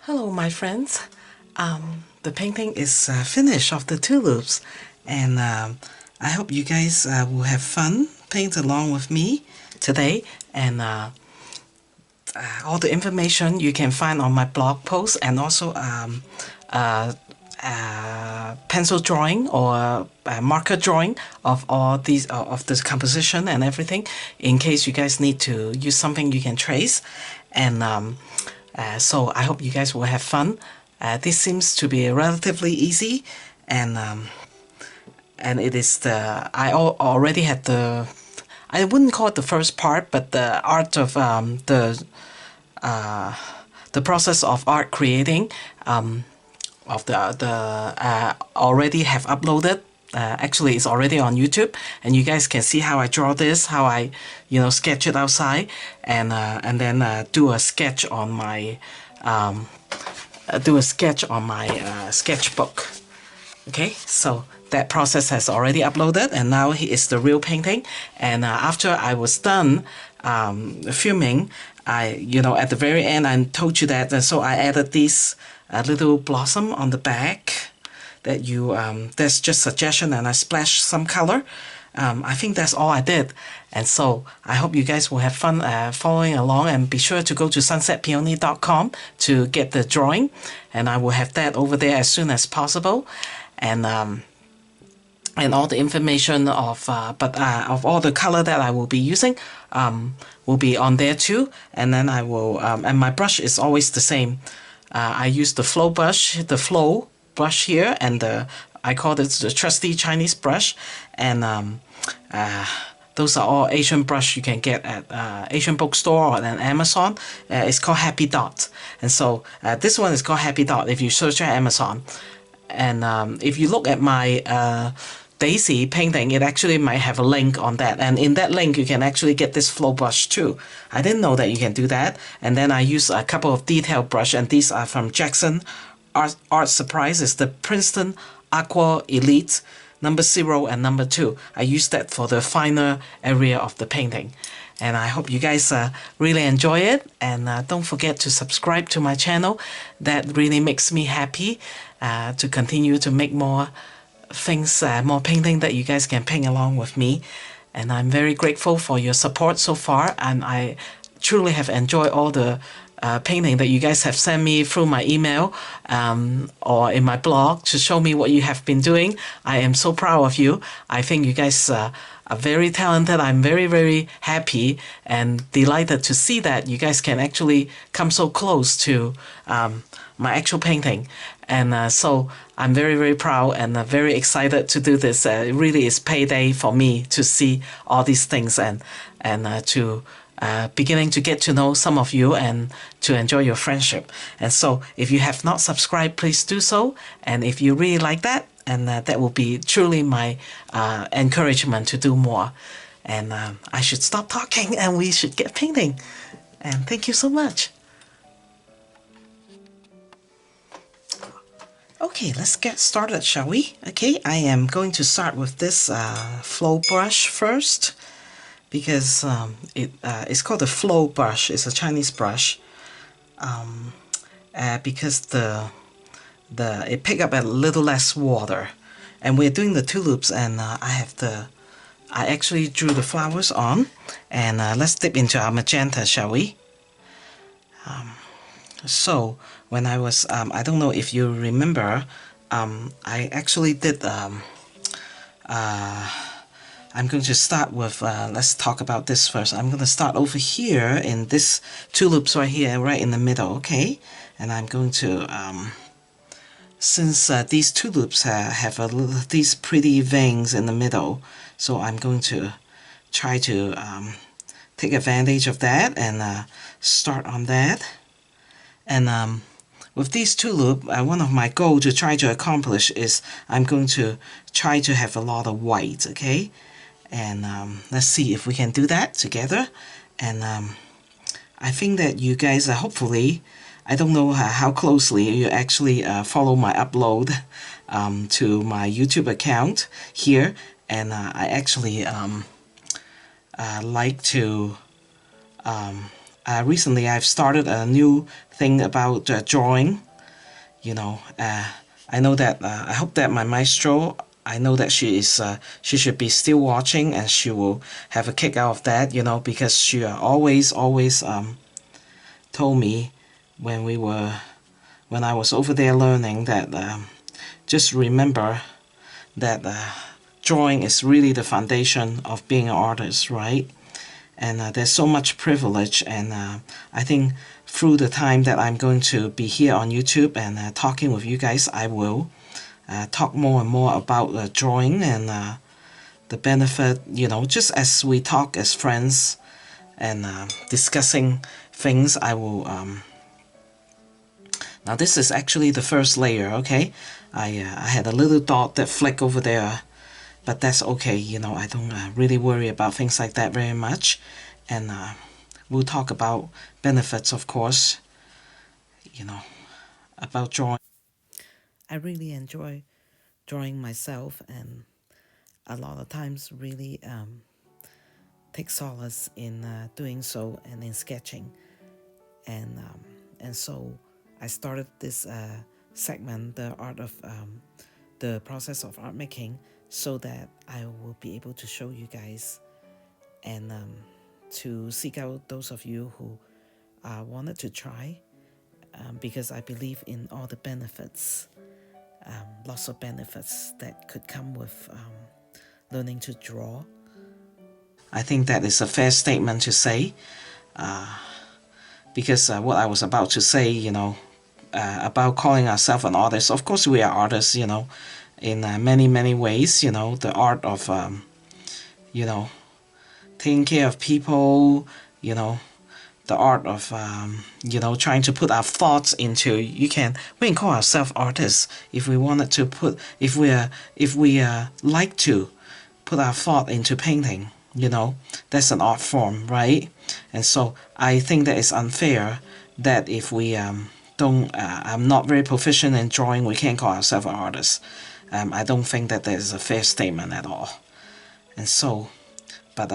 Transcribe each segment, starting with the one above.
Hello, my friends. The painting is finished of the tulips, and I hope you guys will have fun paint along with me today. And all the information you can find on my blog post, and also pencil drawing or marker drawing of all these of the composition and everything, in case you guys need to use something you can trace. And so I hope you guys will have fun. This seems to be relatively easy, and it is already had I wouldn't call it the first part, but the art of the process of art creating of the already have uploaded. Actually, it's already on YouTube, and you guys can see how I draw this, how I, sketch it outside, and then do a sketch on my sketchbook. Okay, so that process has already uploaded, and now here is the real painting. And after I was done filming, at the very end, I told you that, and so I added this little blossom on the back. That that's just suggestion, and I splashed some color. I think that's all I did, and so I hope you guys will have fun following along, and be sure to go to sunsetpeony.com to get the drawing, and I will have that over there as soon as possible, and all the information of all the color that I will be using will be on there too, and then I will and my brush is always the same. I use the flow brush, here, and I call it the trusty Chinese brush, and those are all Asian brush you can get at Asian bookstore or on Amazon. It's called Happy Dot, and so this one is called Happy Dot if you search at Amazon. And if you look at my Daisy painting, it actually might have a link on that, and in that link you can actually get this flow brush too. I didn't know that you can do that. And then I use a couple of detail brush, and these are from Jackson Art Surprise. Is the Princeton Aqua Elite number 0 and number 2. I use that for the finer area of the painting, and I hope you guys really enjoy it. And don't forget to subscribe to my channel. That really makes me happy to continue to make more things, more painting that you guys can paint along with me. And I'm very grateful for your support so far, and I truly have enjoyed all the painting that you guys have sent me through my email or in my blog to show me what you have been doing. I am so proud of you. I think you guys are very talented. I'm very, very happy and delighted to see that you guys can actually come so close to my actual painting. And so I'm very, very proud and very excited to do this. It really is payday for me to see all these things, and to beginning to get to know some of you and to enjoy your friendship. And so if you have not subscribed, please do so. And if you really like that, and that will be truly my encouragement to do more. And I should stop talking and we should get painting. And thank you so much. Okay, let's get started, shall we? Okay, I am going to start with this flow brush first, because it's called a flow brush. It's a Chinese brush, because it pick up a little less water, and we're doing the tulips, and I actually drew the flowers on, and let's dip into our magenta, shall we? So when I was I don't know if you remember, I actually did I'm going to start with, let's talk about this first. I'm going to start over here in this tulips right here, right in the middle, okay? And I'm going to, since these tulips have these pretty veins in the middle, so I'm going to try to take advantage of that and start on that. And with these tulips, one of my goals to try to accomplish is I'm going to try to have a lot of white, okay? And let's see if we can do that together. And I think that you guys hopefully, I don't know how closely you actually follow my upload to my YouTube account here. And I actually like to recently I've started a new thing about drawing. You know, I know that I hope that my maestro, I know that she should be still watching, and she will have a kick out of that, you know, because she always told me when I was over there learning that just remember that drawing is really the foundation of being an artist, right? And there's so much privilege, and I think through the time that I'm going to be here on YouTube and talking with you guys, I will talk more and more about drawing and the benefit, you know, just as we talk as friends and discussing things. I will now this is actually the first layer, okay? I had a little dot that flicked over there, but that's okay, you know. I don't really worry about things like that very much. And we'll talk about benefits, of course, you know, about drawing. I really enjoy drawing myself, and a lot of times really take solace in doing so and in sketching. And so I started this segment, the art of the process of art making, so that I will be able to show you guys and to seek out those of you who wanted to try, because I believe in all the benefits, lots of benefits that could come with learning to draw. I think that is a fair statement to say, because what I was about to say, you know, about calling ourselves an artist. Of course, we are artists, you know, in many ways. You know, the art of, you know, taking care of people. You know, the art of, you know, trying to put our thoughts into. We can call ourselves artists if we wanted to put, if we like to put our thought into painting. You know, that's an art form, right? And so I think that it's unfair that if we I'm not very proficient in drawing, we can't call ourselves artists. I don't think that there's a fair statement at all. And so, but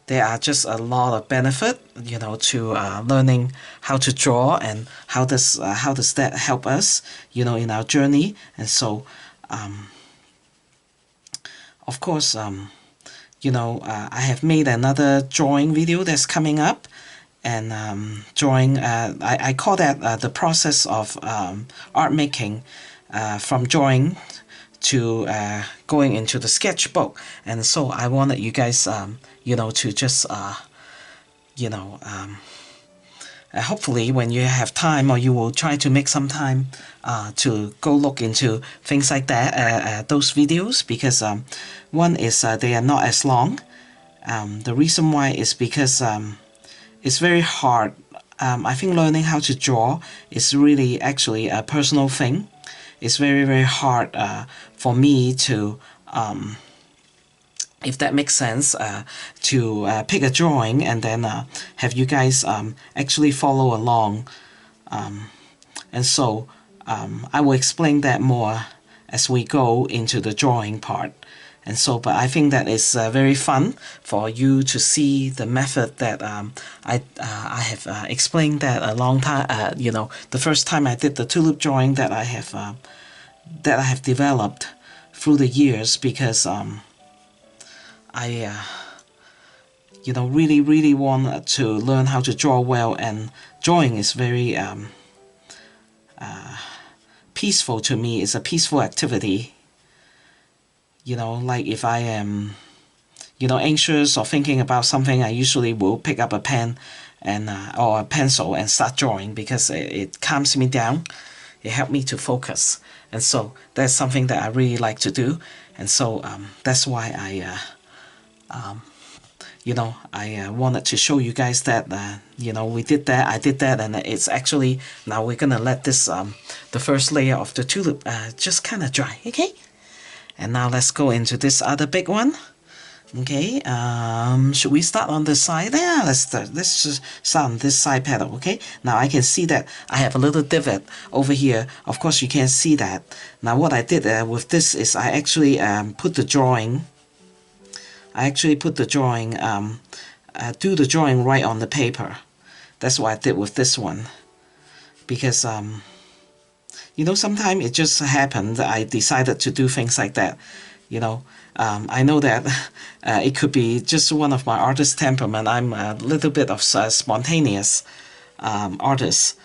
there are just a lot of benefit, you know, to learning how to draw, and how does that help us, you know, in our journey. And so, of course, you know, I have made another drawing video that's coming up, and drawing, I call that the process of art making, from drawing to going into the sketchbook. And so I wanted you guys, you know, to just, you know, hopefully when you have time, or you will try to make some time to go look into things like that, those videos, because one is they are not as long. The reason why is because it's very hard. I think learning how to draw is really actually a personal thing. It's very hard for me to, if that makes sense, to pick a drawing and then have you guys actually follow along. And so I will explain that more as we go into the drawing part. And so, but I think that it's very fun for you to see the method that I have explained that a long time. You know, the first time I did the tulip drawing that I have developed through the years, because I you know, really want to learn how to draw well, and drawing is very peaceful to me. It's a peaceful activity. You know, like if I am, you know, anxious or thinking about something, I usually will pick up a pen and or a pencil and start drawing, because it calms me down. It helps me to focus. And so that's something that I really like to do. And so that's why you know, I wanted to show you guys that, you know, we did that, I did that, and it's actually, now we're gonna let this, the first layer of the tulip just kind of dry, okay? And now let's go into this other big one. Okay, should we start on the side? Yeah, let's just start on this side petal, okay? Now I can see that I have a little divot over here. Of course you can't see that. Now what I did with this is I actually put the drawing, do the drawing right on the paper. that's what I did with this one. Because, you know, sometimes it just happened, I decided to do things like that, you know. I know that it could be just one of my artist temperament. I'm a little bit of a spontaneous artist.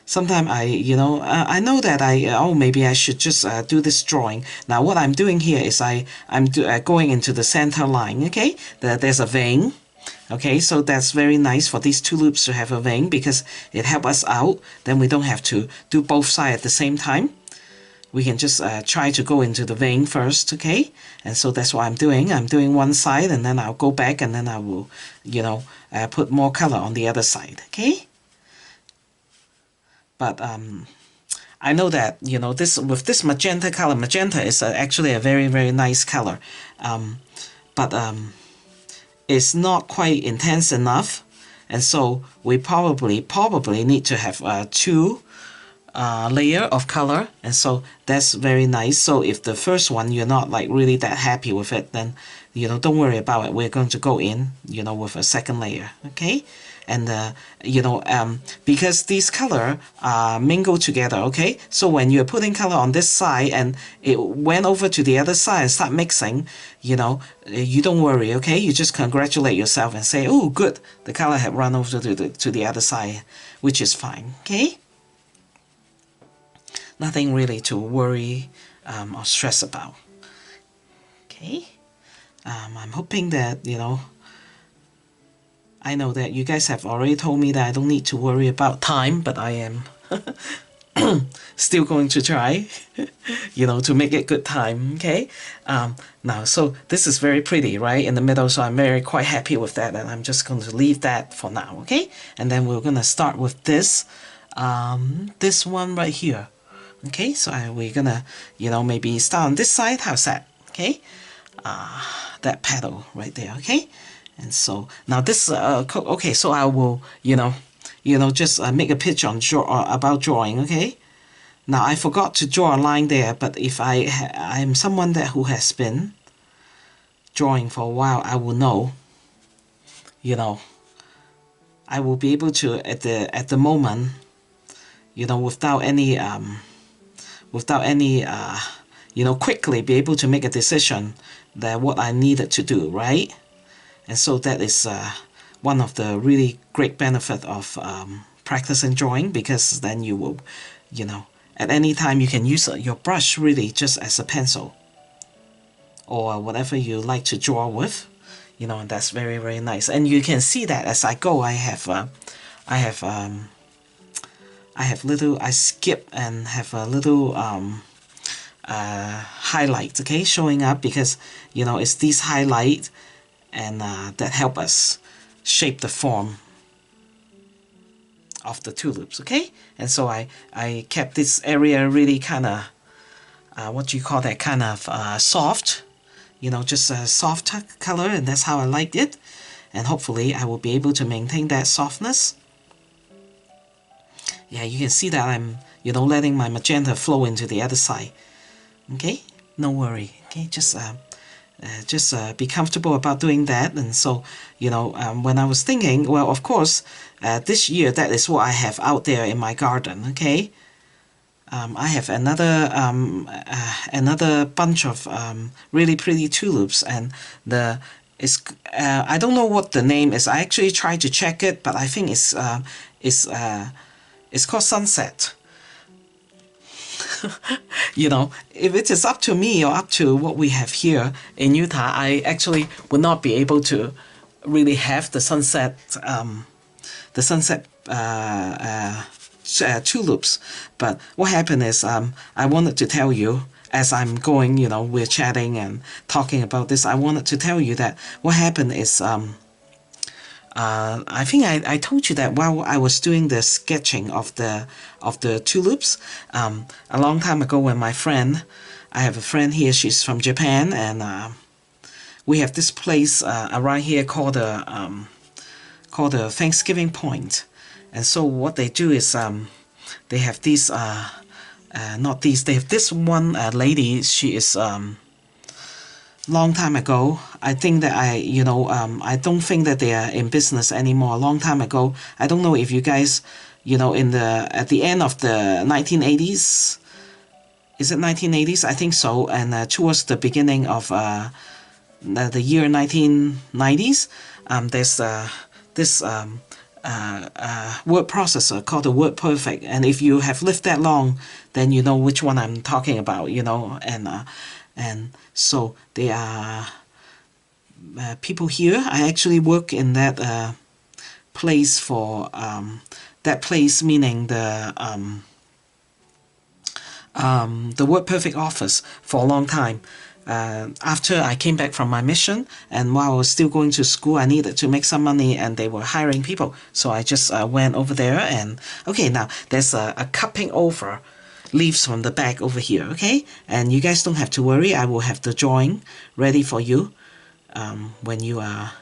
Sometimes you know, I know that oh, maybe I should just do this drawing. Now what I'm doing here is I'm going into the center line, okay? There's a vein. Okay, so that's very nice for these tulips to have a vein because it helps us out. Then we don't have to do both sides at the same time. We can just try to go into the vein first, okay? And so that's what I'm doing. I'm doing one side and then I'll go back and then I will, you know, put more color on the other side, okay? But I know that, you know, this with this magenta color, magenta is actually a very, very nice color. But it's not quite intense enough. And so we probably need to have two layer of color, and so that's very nice. So if the first one you're not like really that happy with it, then you know, don't worry about it. We're going to go in, you know, with a second layer, okay? And you know, because these color mingle together, okay? So when you're putting color on this side and it went over to the other side and start mixing, you know, you don't worry, okay? You just congratulate yourself and say, oh, good, the color had run over to the other side, which is fine, okay? Nothing really to worry or stress about. Okay, I'm hoping that, you know, I know that you guys have already told me that I don't need to worry about time, but I am still going to try, you know, to make it good time, okay? Now, so this is very pretty, right, in the middle, so I'm quite happy with that, and I'm just going to leave that for now, okay? And then we're going to start with this, this one right here. Okay, so we're gonna, you know, maybe start on this side. How's that? Okay, that petal right there. Okay, and so now this. Okay, so I will, you know, just make a pitch on about drawing. Okay, now I forgot to draw a line there, but if I'm someone who has been drawing for a while, I will know. You know, I will be able to at the moment, you know, without any you know, quickly be able to make a decision that what I needed to do, right? And so that is one of the really great benefit of practicing drawing, because then you will, you know, at any time you can use your brush really just as a pencil or whatever you like to draw with, you know, and that's very, very nice. And you can see that as I go, I skip and have a little highlights, okay, showing up, because, you know, it's these highlight and that help us shape the form of the tulips, okay? And so I kept this area really kind of, what do you call that, kind of soft, you know, just a soft color, and that's how I liked it. And hopefully I will be able to maintain that softness. Yeah, you can see that I'm, you know, letting my magenta flow into the other side. Okay, no worry. Okay, just be comfortable about doing that. And so, you know, when I was thinking, well, of course, this year that is what I have out there in my garden. Okay, I have another bunch of really pretty tulips, and I don't know what the name is. I actually tried to check it, but I think it's called Sunset. You know, if it is up to me or up to what we have here in Utah, I actually would not be able to really have the sunset tulips. But what happened is, I wanted to tell you, as I'm going, you know, we're chatting and talking about this, I wanted to tell you that what happened is, I think I told you that while I was doing the sketching of the tulips, a long time ago, when I have a friend here, she's from Japan, and we have this place around here called the Thanksgiving Point. And so what they do is, they have these they have this one lady. She is long time ago. I think that I don't think that they are in business anymore. A long time ago. I don't know if you guys, at the end of the 1980s, is it 1980s? I think so. And towards the beginning of the year 1990s, there's this word processor called the Word Perfect. And if you have lived that long, then you know which one I'm talking about, and so they are people here. I actually work in that place for that place, meaning the Word Perfect office for a long time. After I came back from my mission, and while I was still going to school, I needed to make some money, and they were hiring people. So I just went over there, and okay, now there's a cupping over leaves from the back over here, okay? And you guys don't have to worry. I will have the drawing ready for you when you are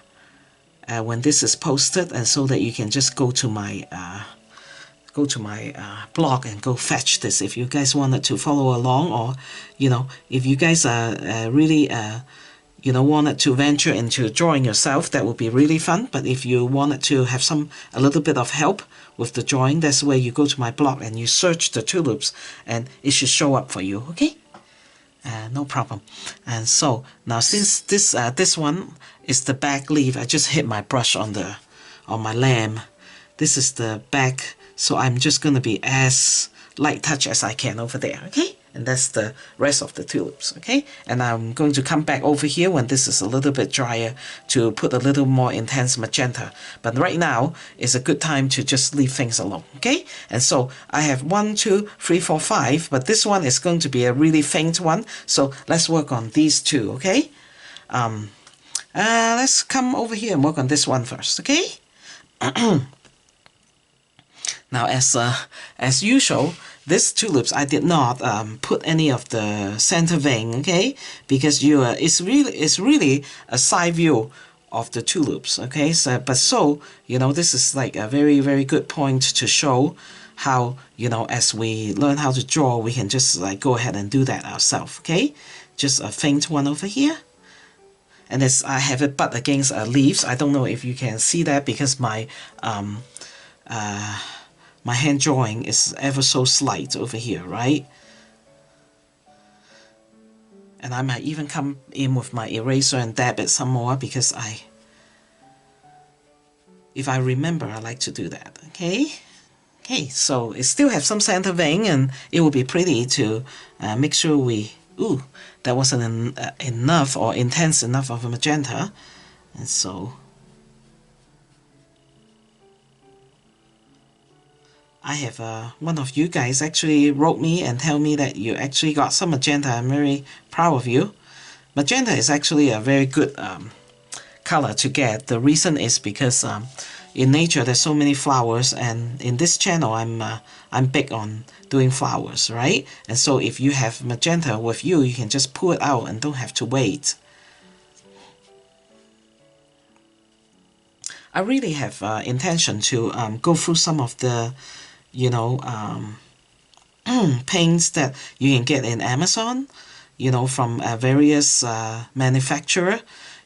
when this is posted, and so that you can just go to my blog and go fetch this if you guys wanted to follow along, or if you guys are really wanted to venture into drawing yourself, that would be really fun. But if you wanted to have a little bit of help with the drawing, that's where you go to my blog and you search the tulips, and it should show up for you, okay? No problem. And so now, since this one is the back leaf, I just hit my brush on my lamp. This is the back, so I'm just going to be as light touch as I can over there, okay? And that's the rest of the tulips, okay? And I'm going to come back over here when this is a little bit drier to put a little more intense magenta. But right now is a good time to just leave things alone, okay? And so I have 1, 2, 3, 4, 5, but this one is going to be a really faint one. So let's work on these two, okay? Let's come over here and work on this one first, okay? Now, as usual, this tulips I did not put any of the center vein, okay? Because it's really a side view of the tulips, okay? So this is like a very, very good point to show how as we learn how to draw, we can just like go ahead and do that ourselves, okay? Just a faint one over here. And I have it butt against leaves. I don't know if you can see that because my hand drawing is ever so slight over here, right? And I might even come in with my eraser and dab it some more because if I remember, I like to do that, okay? Okay, so it still has some center vein, and it will be pretty to make sure that wasn't enough or intense enough of a magenta. And so I have one of you guys actually wrote me and tell me that you actually got some magenta. I'm very proud of you. Magenta is actually a very good color to get. The reason is because in nature there's so many flowers, and in this channel I'm big on doing flowers, right? And so if you have magenta with you, you can just pull it out and don't have to wait. I really have intention to go through some of the paints that you can get in Amazon, from various manufacturer,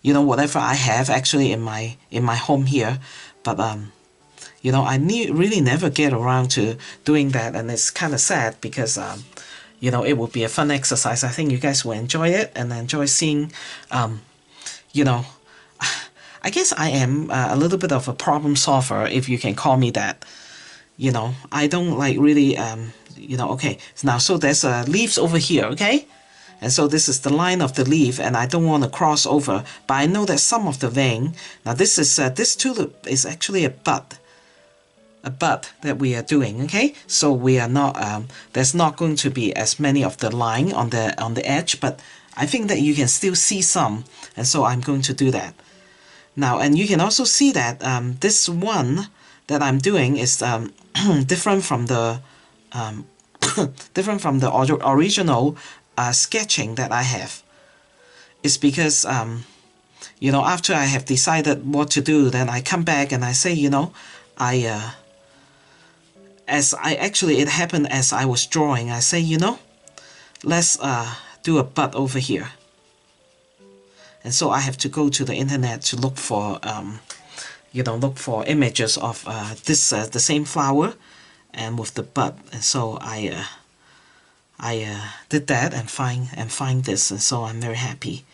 whatever I have actually in my home here. But I really never get around to doing that, and it's kind of sad because it would be a fun exercise. I think you guys will enjoy it and enjoy seeing I guess I am a little bit of a problem solver, if you can call me that. I don't like really, okay. Now, so there's leaves over here, okay? And so this is the line of the leaf, and I don't want to cross over, but I know that some of the vein. Now, this tulip is actually a bud that we are doing, okay? So we are not, there's not going to be as many of the line on the edge, but I think that you can still see some, and so I'm going to do that. Now, and you can also see that this one that I'm doing is different from the original sketching that I have. It's because after I have decided what to do, then I come back and I say, it happened as I was drawing. I say, let's do a bud over here. And so I have to go to the internet to look for, look for images of this the same flower, and with the bud. And so I did that and find this, and so I'm very happy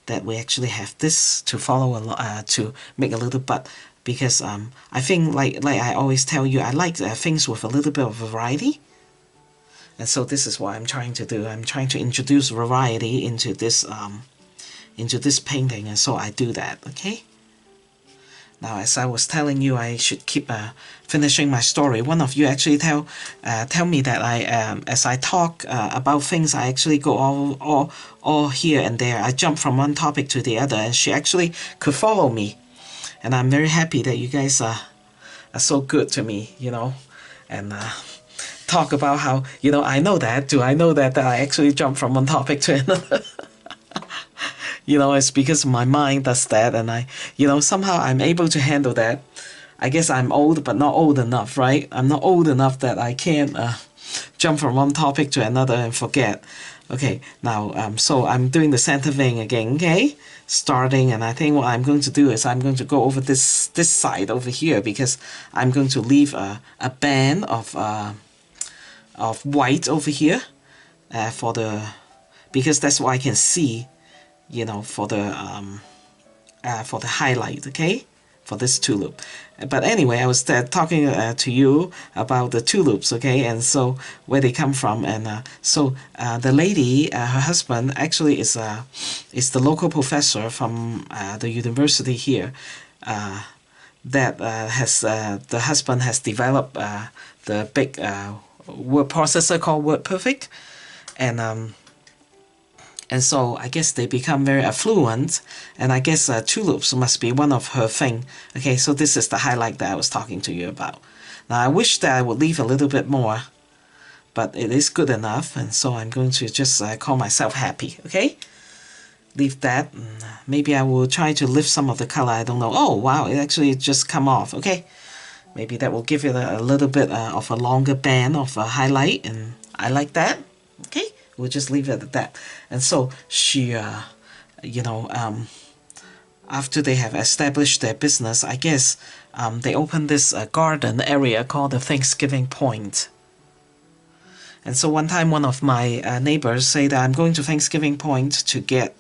that we actually have this to follow to make a little bud, because I think like I always tell you, I like things with a little bit of variety. And so this is what I'm trying to do. I'm trying to introduce variety into this painting, and so I do that. Okay. Now, as I was telling you, I should keep finishing my story. One of you actually tell me that as I talk about things, I actually go all here and there. I jump from one topic to the other, and she actually could follow me. And I'm very happy that you guys are so good to me, and talk about how, I know that. Do I know that I actually jump from one topic to another? It's because my mind does that, and somehow I'm able to handle that. I guess I'm old, but not old enough, right? I'm not old enough that I can't jump from one topic to another and forget. Okay, now, so I'm doing the center vein again, okay? Starting, and I think what I'm going to do is I'm going to go over this side over here, because I'm going to leave a band of white over here because that's what I can see, for the highlight, okay, for this tulip. But anyway, I was talking to you about the tulips, okay, and so where they come from. And so the lady, her husband, actually is the local professor from the university here. That the husband has developed the big word processor called WordPerfect, and so I guess they become very affluent, and I guess tulips must be one of her thing. Okay, so this is the highlight that I was talking to you about. Now, I wish that I would leave a little bit more, but it is good enough, and so I'm going to just call myself happy, okay? Leave that. Maybe I will try to lift some of the color, I don't know. Oh, wow, it actually just come off, okay? Maybe that will give it a little bit of a longer band of a highlight, and I like that, okay? We'll just leave it at that. And so she, after they have established their business, I guess they opened this garden area called the Thanksgiving Point. And so one time, one of my neighbors said that I'm going to Thanksgiving Point to get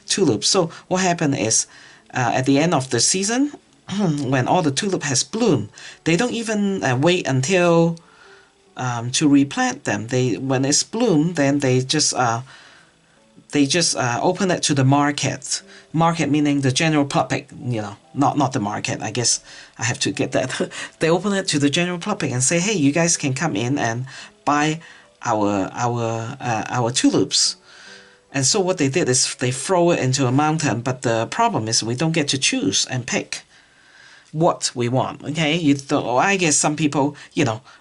tulips. So what happened is, at the end of the season, when all the tulip has bloomed, they don't even wait until to replant them. When it's bloomed, then they just open it to the market. Market meaning the general public, not the market. I guess I have to get that. They open it to the general public and say, hey, you guys can come in and buy our tulips. And so what they did is they throw it into a mountain, but the problem is we don't get to choose and pick what we want, okay? I guess some people,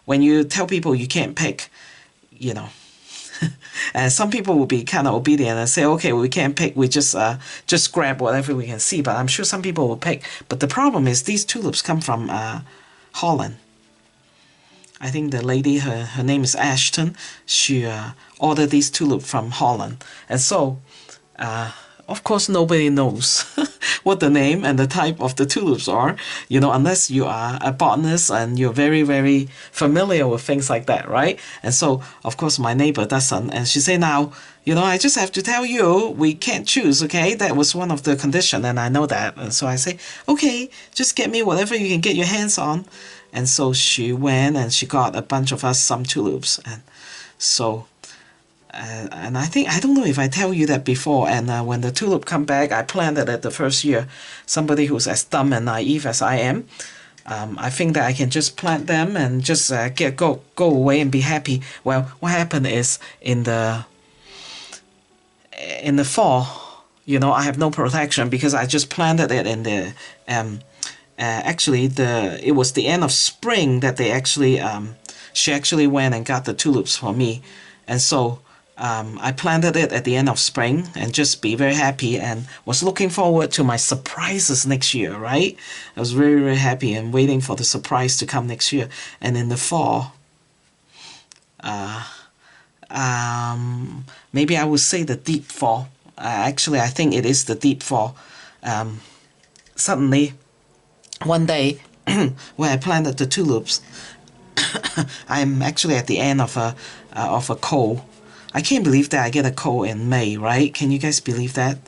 when you tell people you can't pick, and some people will be kind of obedient and say, okay, we can't pick, we just grab whatever we can see. But I'm sure some people will pick. But the problem is these tulips come from Holland. I think the lady, her name is Ashton. She ordered these tulips from Holland. And so, of course, nobody knows what the name and the type of the tulips are, unless you are a botanist and you're very, very familiar with things like that, right? And so, of course, my neighbor doesn't. And she said, now, I just have to tell you, we can't choose, okay? That was one of the conditions, and I know that. And so I say, okay, just get me whatever you can get your hands on. And so she went and she got a bunch of us some tulips. And so... and I don't know if I tell you that before, and when the tulip come back, I planted it the first year. Somebody who's as dumb and naive as I am, I think that I can just plant them and just go away and be happy. Well, what happened is in the fall, I have no protection because I just planted it in the actually it was the end of spring that they actually she actually went and got the tulips for me, and so. I planted it at the end of spring and just be very happy and was looking forward to my surprises next year, right? I was very, very happy and waiting for the surprise to come next year. And in the fall, maybe I would say the deep fall, actually I think it is the deep fall. Suddenly, one day, where I planted the tulips, I'm actually at the end of a cold. I can't believe that I get a cold in May, right? Can you guys believe that?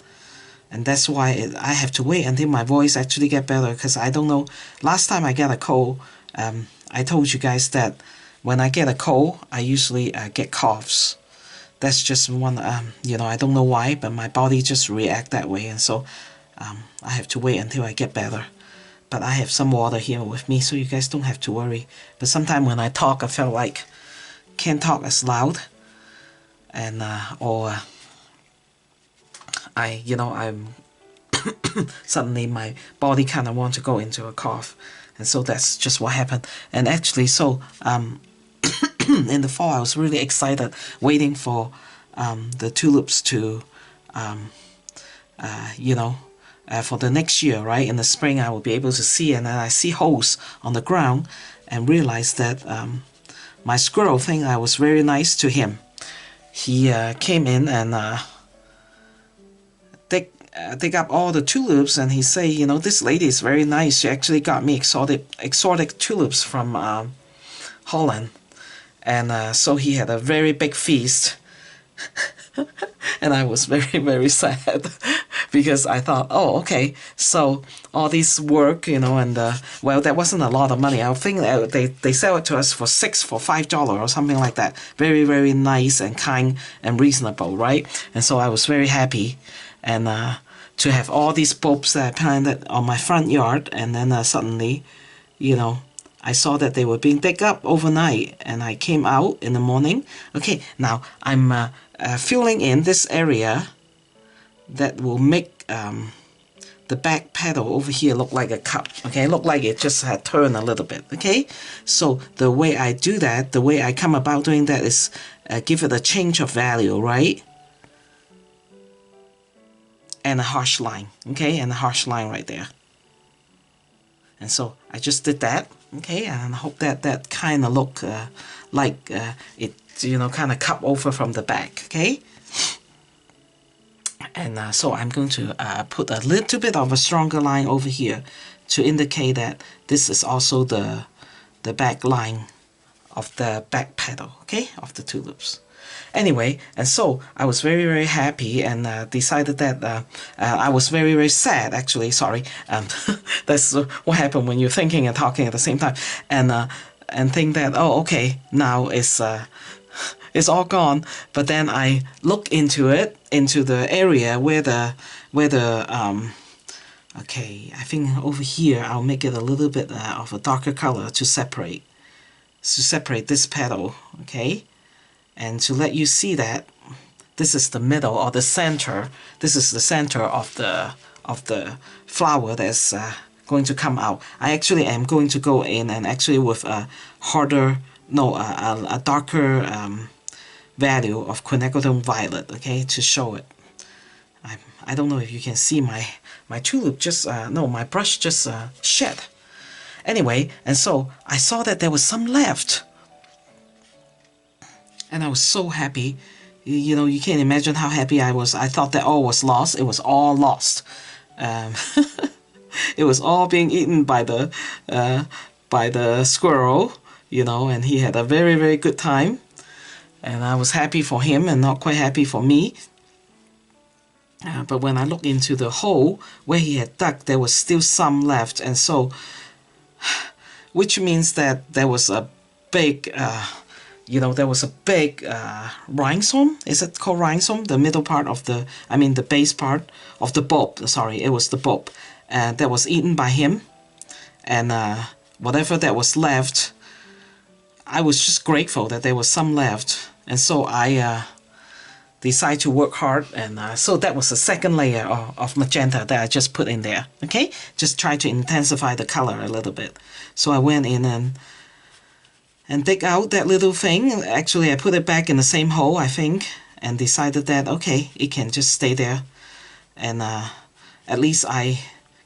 And that's why I have to wait until my voice actually get better, because I don't know. Last time I get a cold, I told you guys that when I get a cold, I usually get coughs. That's just one, I don't know why, but my body just react that way, and so I have to wait until I get better. But I have some water here with me, so you guys don't have to worry. But sometimes when I talk, I feel like can't talk as loud, and or I'm suddenly my body kind of want to go into a cough, and so that's just what happened. And actually, so in the fall, I was really excited, waiting for the tulips to, for the next year, right? In the spring, I will be able to see, and then I see holes on the ground, and realize that my squirrel thing, I was very nice to him. He came in and dig up all the tulips, and he say, this lady is very nice. She actually got me exotic tulips from Holland. And so he had a very big feast. And I was very, very sad because I thought, oh, okay, so all this work, and well, that wasn't a lot of money. I think they sell it to us for $5 or something like that. Very, very nice and kind and reasonable, right? And so I was very happy, and to have all these bulbs that I planted on my front yard, and then suddenly, I saw that they were being dug up overnight, and I came out in the morning. Okay, now I'm filling in this area that will make the back petal over here look like a cup. Okay, look like it just had turned a little bit. Okay, so the way I do that, the way I come about doing that is give it a change of value, right? And a harsh line. Okay, and a harsh line right there. And so I just did that. Okay, and I hope that kind of look like it, kind of cup over from the back. Okay, and so I'm going to put a little bit of a stronger line over here to indicate that this is also the back line of the back petal, okay, of the tulips. Anyway, and so I was very, very happy, and decided that I was very, very sad, actually, sorry. That's what happened when you're thinking and talking at the same time. And think that, oh, okay, now it's all gone. But then I look into it, into the area where the okay, I think over here I'll make it a little bit of a darker color to separate this petal, okay? And to let you see that this is the middle or the center. This is the center of the flower that's going to come out. I actually am going to go in and actually with a harder, a darker value of quinacridone violet, okay, to show it. I don't know if you can see my tulip just my brush just shed. Anyway, and so I saw that there was some left. And I was so happy. You can't imagine how happy I was. I thought that all was lost. It was all lost. It was all being eaten by the squirrel, and he had a very, very good time. And I was happy for him and not quite happy for me. But when I looked into the hole where he had dug, there was still some left. And so, which means that there was a big... there was a big rhizome. Is it called rhizome? The middle part of the base part of the bulb. Sorry, it was the bulb. That was eaten by him. And whatever that was left, I was just grateful that there was some left. And so I decided to work hard. And so that was the second layer of magenta that I just put in there. Okay? Just try to intensify the color a little bit. So I went in and dig out that little thing. Actually, I put it back in the same hole, I think, and decided that, okay, it can just stay there. And at least I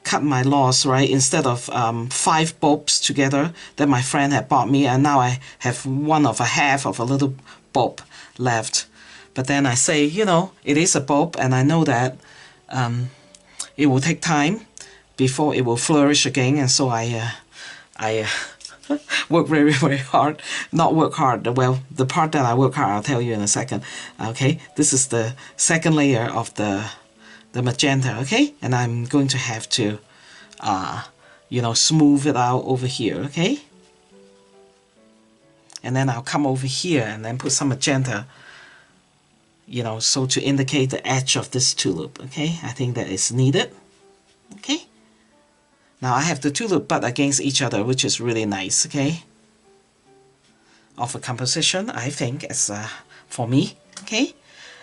cut my loss, right? Instead of 5 bulbs together that my friend had bought me, and now I have half of a little bulb left. But then I say, you know, it is a bulb, and I know that it will take time before it will flourish again, and so I work very, very hard. Not work hard, well, the part that I work hard, I'll tell you in a second. Okay, this is the second layer of the magenta, okay? And I'm going to have to, you know, smooth it out over here, okay? And then I'll come over here and then put some magenta, you know, so to indicate the edge of this tulip, okay? I think that is needed, okay? Now I have the tulip bud against each other, which is really nice, okay? Of a composition, I think, as for me, okay?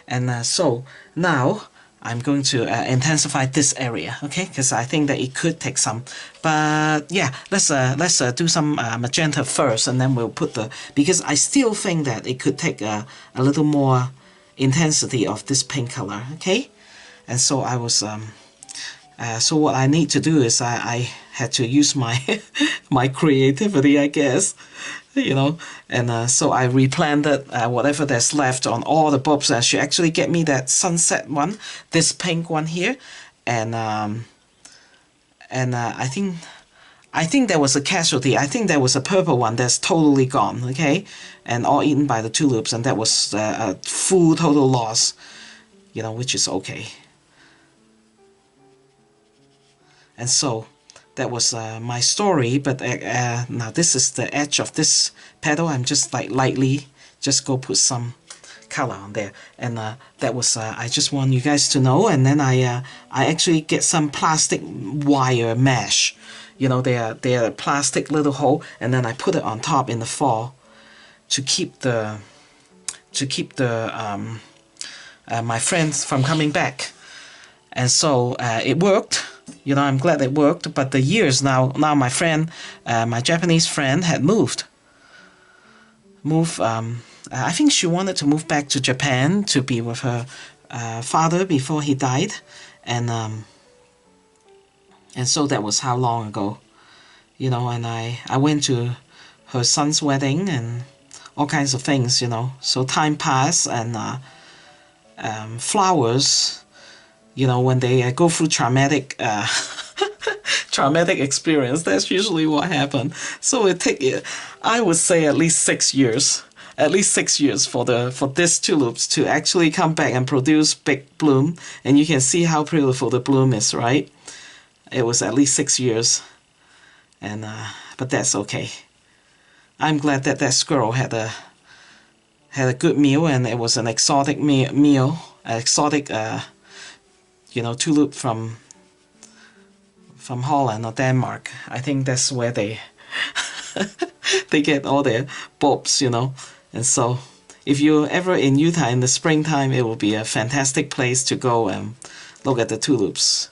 And so now I'm going to intensify this area, okay? Because I think that it could take some, but yeah, let's do some magenta first, and then we'll put the, because I still think that it could take a little more intensity of this pink color, okay? And so I was so what I need to do is I had to use my my creativity, I guess, you know, and so I replanted whatever there's left on all the bulbs. I should actually get me that sunset one, this pink one here, and I think there was a casualty. I think there was a purple one that's totally gone, okay, and all eaten by the tulips, and that was a full total loss, you know, which is okay. And so that was my story, but now this is the edge of this petal. I'm just like lightly just go put some color on there, and that was I just want you guys to know. And then I actually get some plastic wire mesh, you know, they're a plastic little hole, and then I put it on top in the fall to keep the my friends from coming back. And so it worked. You know, I'm glad it worked, but the years now my friend, my Japanese friend had moved. I think she wanted to move back to Japan to be with her father before he died, and so that was how long ago, you know, and I went to her son's wedding and all kinds of things, you know, so time passed, and flowers, you know, when they go through traumatic traumatic experience, that's usually what happened. So it take, I would say, at least 6 years. At least 6 years for this tulips to actually come back and produce big bloom. And you can see how beautiful the bloom is, right? It was at least 6 years. And but that's okay. I'm glad that that squirrel had a good meal, and it was an exotic meal, exotic you know, tulip from Holland or Denmark. I think that's where they they get all their bulbs, you know. And so if you're ever in Utah in the springtime, it will be a fantastic place to go and look at the tulips.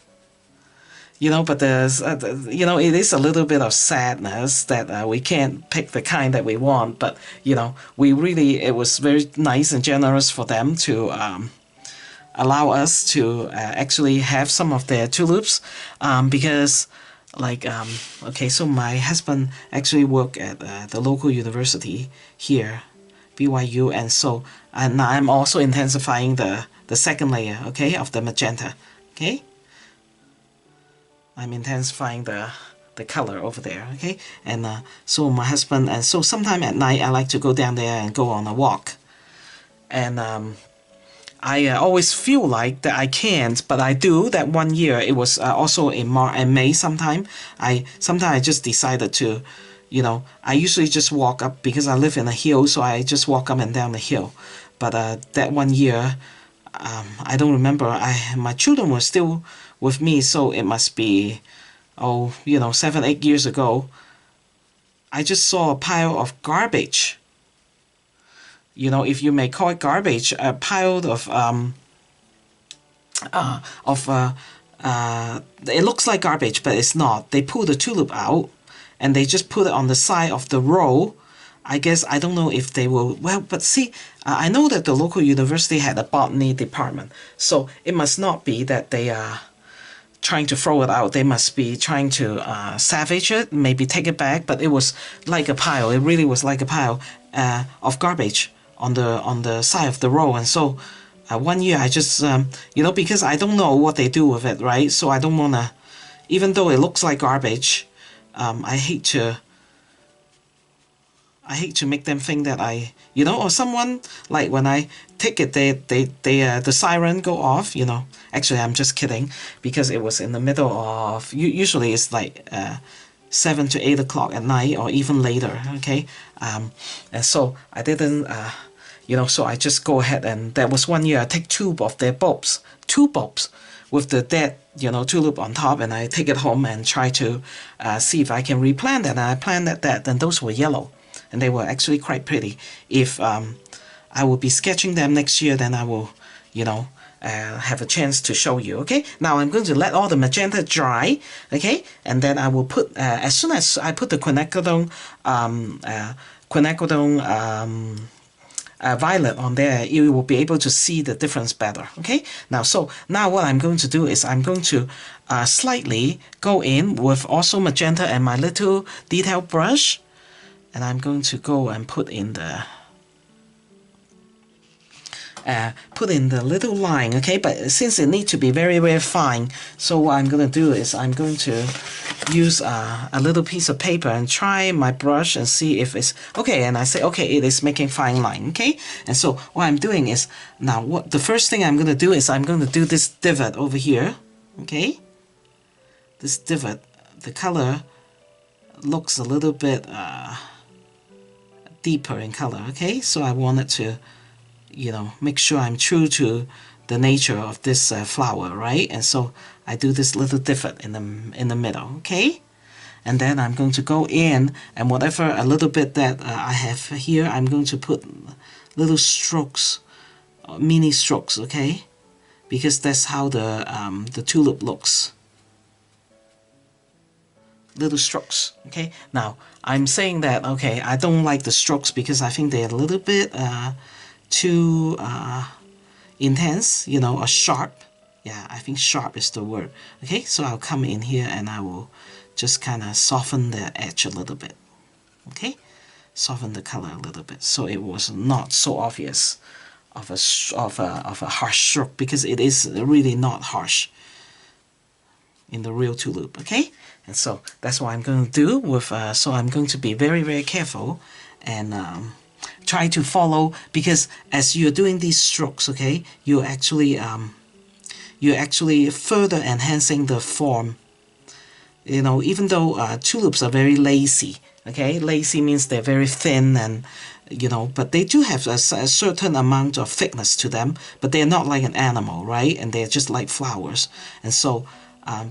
You know, but there's, you know, it is a little bit of sadness that we can't pick the kind that we want. But, you know, it was very nice and generous for them to allow us to actually have some of their tulips, because, like, okay, so my husband actually worked at the local university here, BYU, and so I'm also intensifying the second layer, okay, of the magenta, okay? I'm intensifying the color over there, okay? And so my husband, and so sometime at night I like to go down there and go on a walk. And I always feel like that I can't, but I do. That one year, it was also in May sometime. Sometimes I just decided to, you know, I usually just walk up because I live in a hill, so I just walk up and down the hill. But that one year, I don't remember. My children were still with me, so it must be, oh, you know, 7, 8 years ago. I just saw a pile of garbage. You know, if you may call it garbage, a pile of it looks like garbage, but it's not. They pull the tulip out, and they just put it on the side of the row. I guess, I don't know if they will, well, but see, I know that the local university had a botany department, so it must not be that they are trying to throw it out. They must be trying to salvage it, maybe take it back, but it was like a pile. It really was like a pile of garbage on the side of the row. And so one year I just you know, because I don't know what they do with it, right? So I don't want to, even though it looks like garbage, I hate to make them think that I, you know, or someone, like when I take it, the siren go off, you know. Actually, I'm just kidding, because it was in the middle of, usually it's like 7 to 8 o'clock at night, or even later, okay? And so I didn't, you know, so I just go ahead, and there was one year I take two of their bulbs, with the dead, you know, tulip on top, and I take it home and try to see if I can replant it, and I planted that, and those were yellow. And they were actually quite pretty. If I will be sketching them next year, then I will, you know, have a chance to show you, okay? Now I'm going to let all the magenta dry, okay? And then I will put, as soon as I put the quinacridone violet on there, you will be able to see the difference better, okay? Now, so now what I'm going to do is I'm going to slightly go in with also magenta and my little detail brush, and I'm going to go and put in the little line, okay? But since it needs to be very, very fine, so what I'm going to do is I'm going to use a little piece of paper and try my brush and see if it's okay. And I say, okay, it is making fine line, okay? And so what I'm doing is, now what the first thing I'm going to do is I'm going to do this divot over here, okay? This divot, the color looks a little bit deeper in color, okay? So I wanted to, you know, make sure I'm true to the nature of this flower, right? And so I do this little divot in the middle, okay? And then I'm going to go in, and whatever a little bit that I have here, I'm going to put little strokes, mini strokes, okay? Because that's how the tulip looks. Little strokes, okay? Now, I'm saying that, okay, I don't like the strokes because I think they're a little bit too intense, you know, or sharp. Yeah, I think sharp is the word. Okay, so I'll come in here and I will just kind of soften the edge a little bit. Okay, soften the color a little bit so it was not so obvious of a harsh stroke, because it is really not harsh in the real tulip, okay? And so that's what I'm going to do with, so I'm going to be very, very careful and try to follow, because as you're doing these strokes, okay, you're actually further enhancing the form. You know, even though tulips are very lacy, okay, lacy means they're very thin, and you know, but they do have a certain amount of thickness to them, but they're not like an animal, right? And they're just like flowers. And so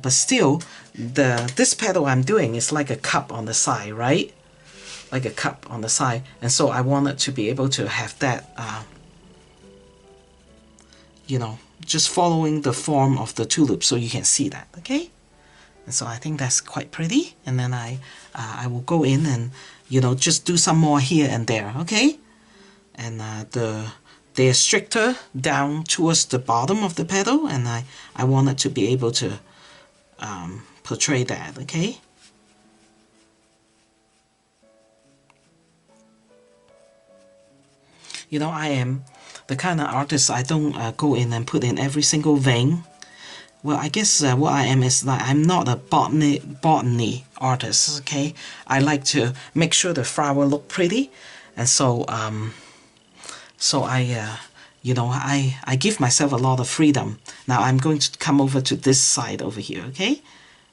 but still, this petal I'm doing is like a cup on the side, right? Like a cup on the side. And so I wanted to be able to have that, you know, just following the form of the tulip so you can see that, okay? And so I think that's quite pretty. And then I will go in and, you know, just do some more here and there, okay? And they're stricter down towards the bottom of the petal, and I wanted to be able to portray that, okay? You know, I am the kind of artist, I don't go in and put in every single vein. Well, I guess what I am is like, I'm not a botany artist, okay? I like to make sure the flower look pretty, and so I you know, I give myself a lot of freedom. Now I'm going to come over to this side over here, okay?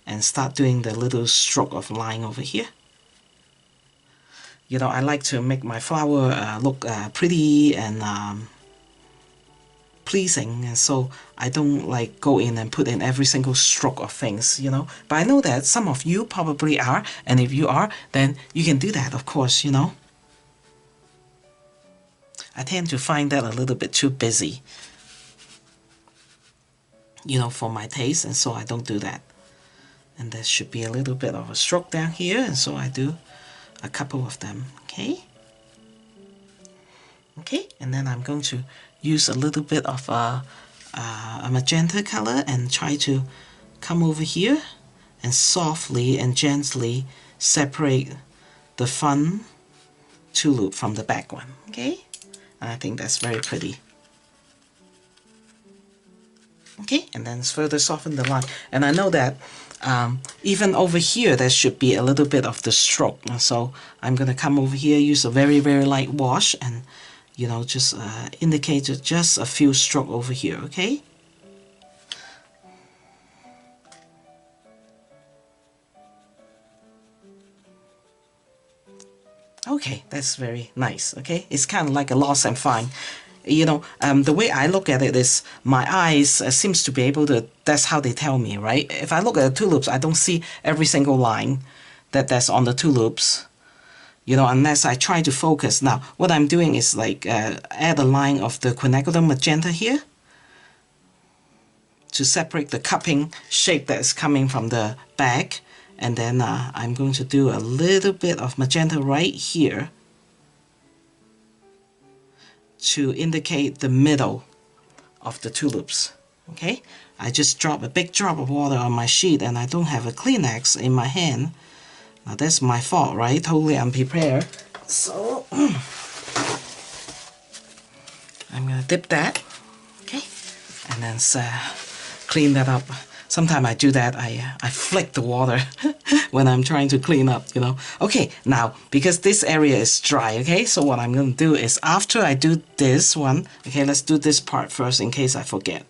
And start doing the little stroke of line over here. You know, I like to make my flower look pretty and pleasing, and so I don't like go in and put in every single stroke of things, you know. But I know that some of you probably are, and if you are, then you can do that, of course, you know. I tend to find that a little bit too busy, you know, for my taste, and so I don't do that. And there should be a little bit of a stroke down here, and so I do a couple of them, okay? Okay, and then I'm going to use a little bit of a magenta color and try to come over here and softly and gently separate the front tulip from the back one, okay? I think that's very pretty. Okay, and then further soften the line. And I know that even over here there should be a little bit of the stroke. So I'm going to come over here, use a very, very light wash, and you know, just indicate just a few stroke over here, okay? Okay, that's very nice, okay? It's kind of like a lost and find. You know, the way I look at it is my eyes seems to be able to, that's how they tell me, right? If I look at the tulips, I don't see every single line that's on the tulips, you know, unless I try to focus. Now, what I'm doing is like add a line of the quinacridone magenta here to separate the cupping shape that is coming from the back. And then I'm going to do a little bit of magenta right here to indicate the middle of the tulips. Okay, I just dropped a big drop of water on my sheet and I don't have a Kleenex in my hand. Now that's my fault, right? Totally unprepared. So I'm gonna dip that, okay, and then clean that up. Sometimes I do that, I flick the water when I'm trying to clean up, you know. Okay, now, because this area is dry, okay, so what I'm going to do is after I do this one, okay, let's do this part first in case I forget.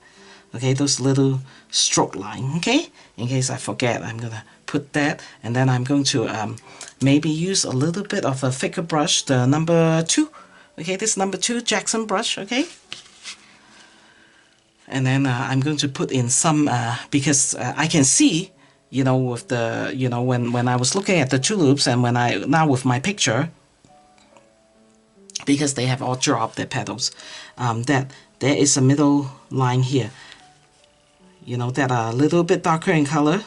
Okay, those little stroke line, okay? In case I forget, I'm going to put that, and then I'm going to maybe use a little bit of a thicker brush, the number 2. Okay, this number 2 Jackson brush, okay? And then I'm going to put in some, because I can see, you know, with the, you know, when I was looking at the tulips and when now with my picture, because they have all dropped their petals, that there is a middle line here, you know, that are a little bit darker in color.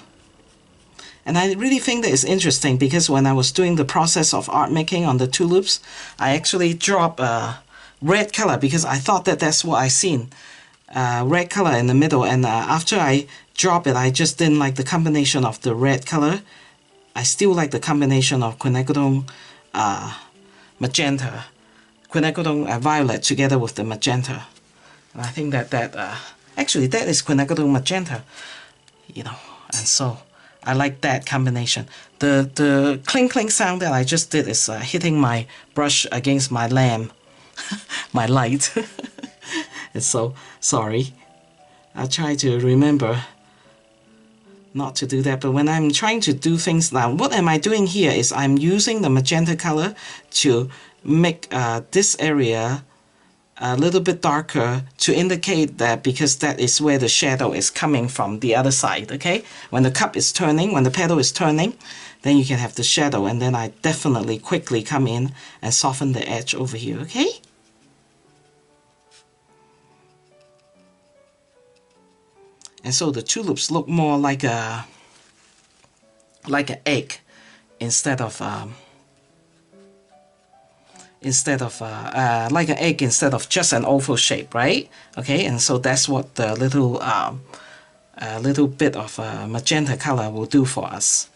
And I really think that is interesting because when I was doing the process of art making on the tulips, I actually dropped red color because I thought that that's what I seen. Red color in the middle, and after I drop it, I just didn't like the combination of the red color. I still like the combination of quinacridone magenta, quinacridone violet together with the magenta. And I think that actually that is quinacridone magenta, you know, and so I like that combination. The clink clink sound that I just did is hitting my brush against my lamp, my light. And so sorry. I'll try to remember not to do that. But when I'm trying to do things now, what am I doing here is I'm using the magenta color to make this area a little bit darker to indicate that, because that is where the shadow is coming from the other side, okay? When the cup is turning, when the petal is turning, then you can have the shadow, and then I definitely quickly come in and soften the edge over here, okay? And so the tulips look more like an egg instead of like an egg instead of just an oval shape, right? Okay, and so that's what the little bit of magenta color will do for us.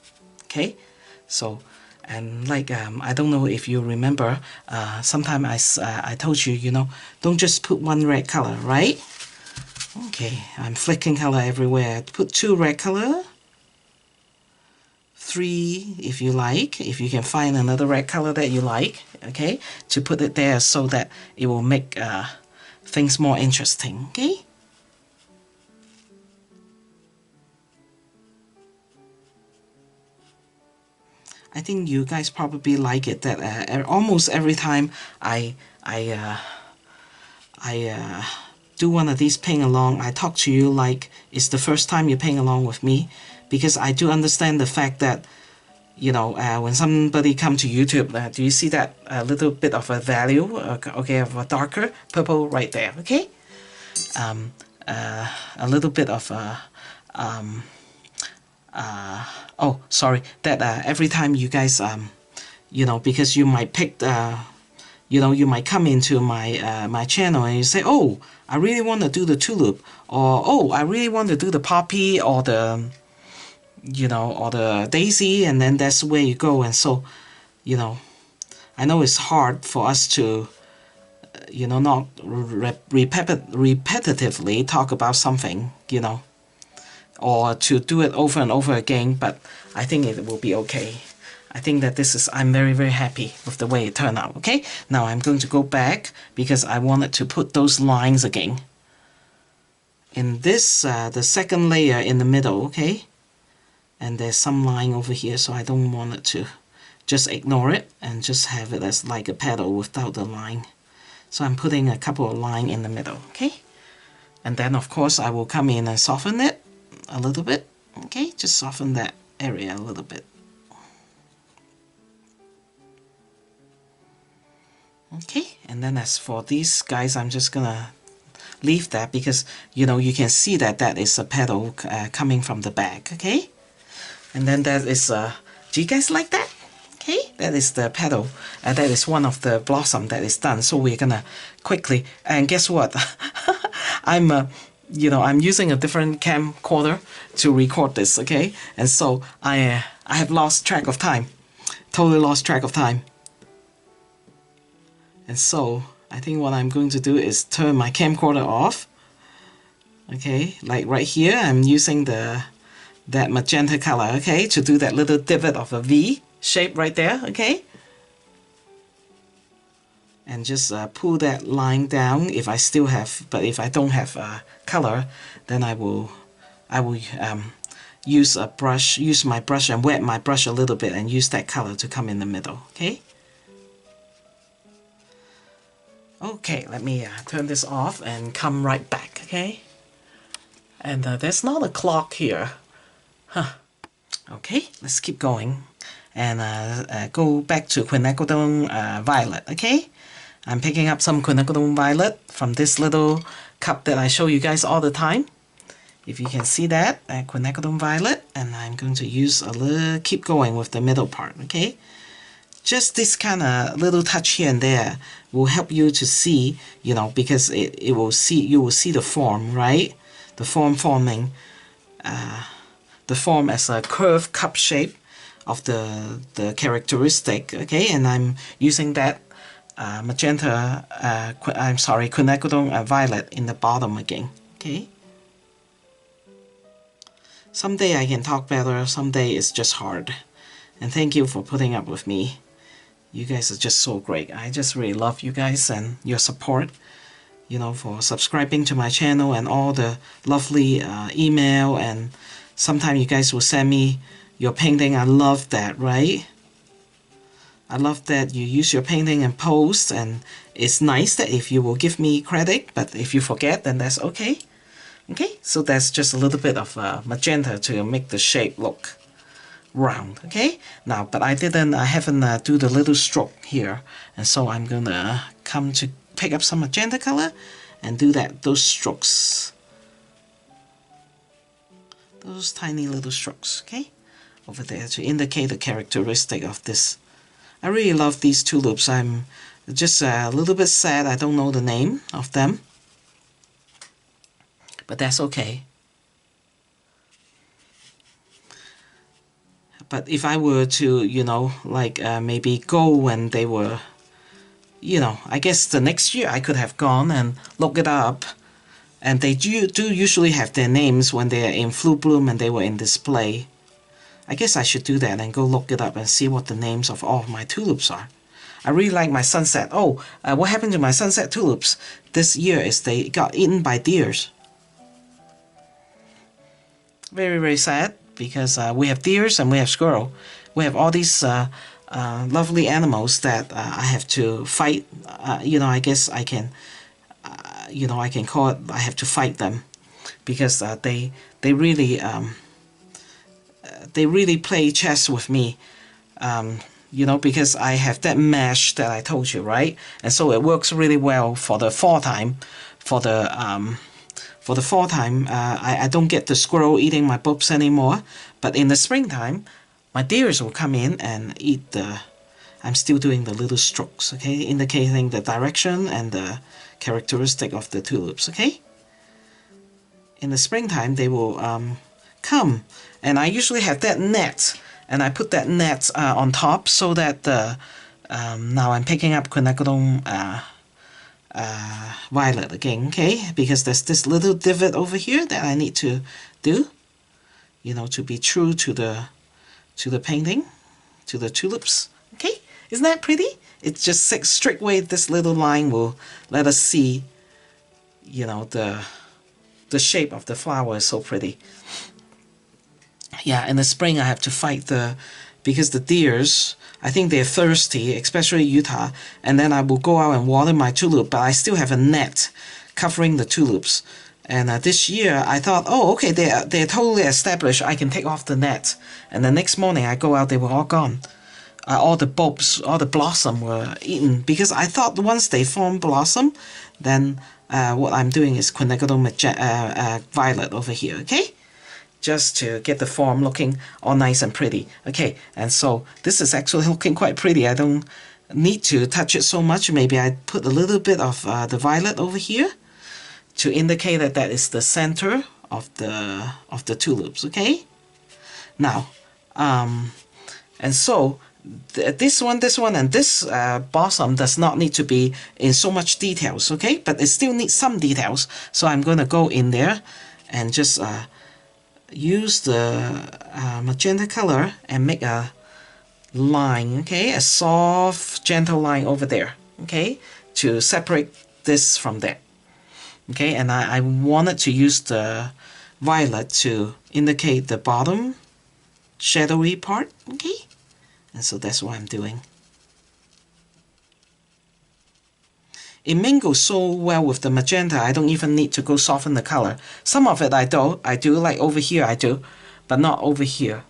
Okay, so and like I don't know if you remember, sometimes I told you, you know, don't just put one red color, right? Okay, I'm flicking color everywhere. Put 2 red color, 3 if you like, if you can find another red color that you like, okay, to put it there so that it will make things more interesting, okay? I think you guys probably like it that almost every time I do one of these ping along, I talk to you like it's the first time you ping along with me, because I do understand the fact that, you know, when somebody come to YouTube, do you see that little bit of a value, okay, of a darker purple right there, okay? A little bit of a, oh, sorry, that every time you guys, you know, because you might pick, you know, you might come into my my channel and you say, oh, I really want to do the tulip, or oh, I really want to do the poppy, or the, you know, or the daisy, and then that's where you go. And so, you know, I know it's hard for us to, you know, not repetitively talk about something, you know, or to do it over and over again, but I think it will be okay. I think that I'm very, very happy with the way it turned out, okay? Now I'm going to go back because I wanted to put those lines again. In this, the second layer in the middle, okay? And there's some line over here, so I don't want it to just ignore it and just have it as like a petal without the line. So I'm putting a couple of lines in the middle, okay? And then of course I will come in and soften it a little bit, okay? Just soften that area a little bit. Okay, and then as for these guys, I'm just gonna leave that because, you know, you can see that that is a petal coming from the back, okay? And then that is, do you guys like that? Okay, that is the petal. That is one of the blossom that is done. So we're gonna quickly, and guess what? You know, I'm using a different camcorder to record this, okay? And so I have lost track of time, totally lost track of time. And so I think what I'm going to do is turn my camcorder off. Okay, like right here, I'm using that magenta color, okay, to do that little divot of a V shape right there, okay? And just pull that line down if I still have, but if I don't have color, then I will use my brush and wet my brush a little bit and use that color to come in the middle, okay? Okay, let me turn this off and come right back, okay? And there's not a clock here. Huh. Okay, let's keep going. And go back to quinacridone violet, okay? I'm picking up some quinacridone violet from this little cup that I show you guys all the time. If you can see that, quinacridone violet, and I'm going to use a little, keep going with the middle part, okay? Just this kind of little touch here and there will help you to see, you know, because you will see the form, right? The form forming, the form as a curved cup shape of the characteristic, okay? And I'm using that quinacridone violet in the bottom again, okay? Someday I can talk better, someday it's just hard. And thank you for putting up with me. You guys are just so great. I just really love you guys and your support, you know, for subscribing to my channel and all the lovely email, and sometimes you guys will send me your painting. I love that, right? I love that you use your painting and post, and it's nice that if you will give me credit, but if you forget, then that's okay. Okay, so that's just a little bit of magenta to make the shape look round, okay? Now, but I haven't do the little stroke here, and so I'm gonna come to pick up some magenta color and do those strokes, those tiny little strokes, okay, over there to indicate the characteristic of this. I really love these tulips. I'm just a little bit sad I don't know the name of them, but that's okay. But if I were to, you know, like maybe go when they were, you know, I guess the next year I could have gone and looked it up. And they do usually have their names when they're in full bloom and they were in display. I guess I should do that and go look it up and see what the names of all of my tulips are. I really like my sunset. Oh, what happened to my sunset tulips this year is they got eaten by deers. Very, very sad. Because we have deers and we have squirrel. We have all these lovely animals that I have to fight. You know, I guess I can, you know, I can call it, I have to fight them. Because they really play chess with me. You know, because I have that mesh that I told you, right? And so it works really well for the fall time. For the fall time, I don't get the squirrel eating my bulbs anymore, but in the springtime, my deers will come in and eat I'm still doing the little strokes, okay, indicating the direction and the characteristic of the tulips, okay? In the springtime, they will come, and I usually have that net, and I put that net on top so that now I'm picking up quinacridone violet again, okay? Because there's this little divot over here that I need to do, you know, to be true to the painting, to the tulips. Okay, isn't that pretty? It's just straight away this little line will let us see, you know, the shape of the flower is so pretty. Yeah, in the spring I have to fight because the deers, I think they're thirsty, especially Utah, and then I will go out and water my tulip, but I still have a net covering the tulips. And this year I thought, oh, okay, they're totally established, I can take off the net. And the next morning I go out, they were all gone. All the bulbs, all the blossom were eaten, because I thought once they form blossom, then what I'm doing is quinacridone violet over here, okay? Just to get the form looking all nice and pretty. Okay, and so this is actually looking quite pretty. I don't need to touch it so much. Maybe I put a little bit of the violet over here to indicate that that is the center of the tulips, okay? Now, and so this one, and this blossom does not need to be in so much details, okay? But it still needs some details. So I'm going to go in there and just use the magenta color and make a line, okay? A soft, gentle line over there, okay? To separate this from there. Okay, and I wanted to use the violet to indicate the bottom shadowy part, okay? And so that's what I'm doing. It mingles so well with the magenta, I don't even need to go soften the color. Some of it I do, like over here I do, but not over here.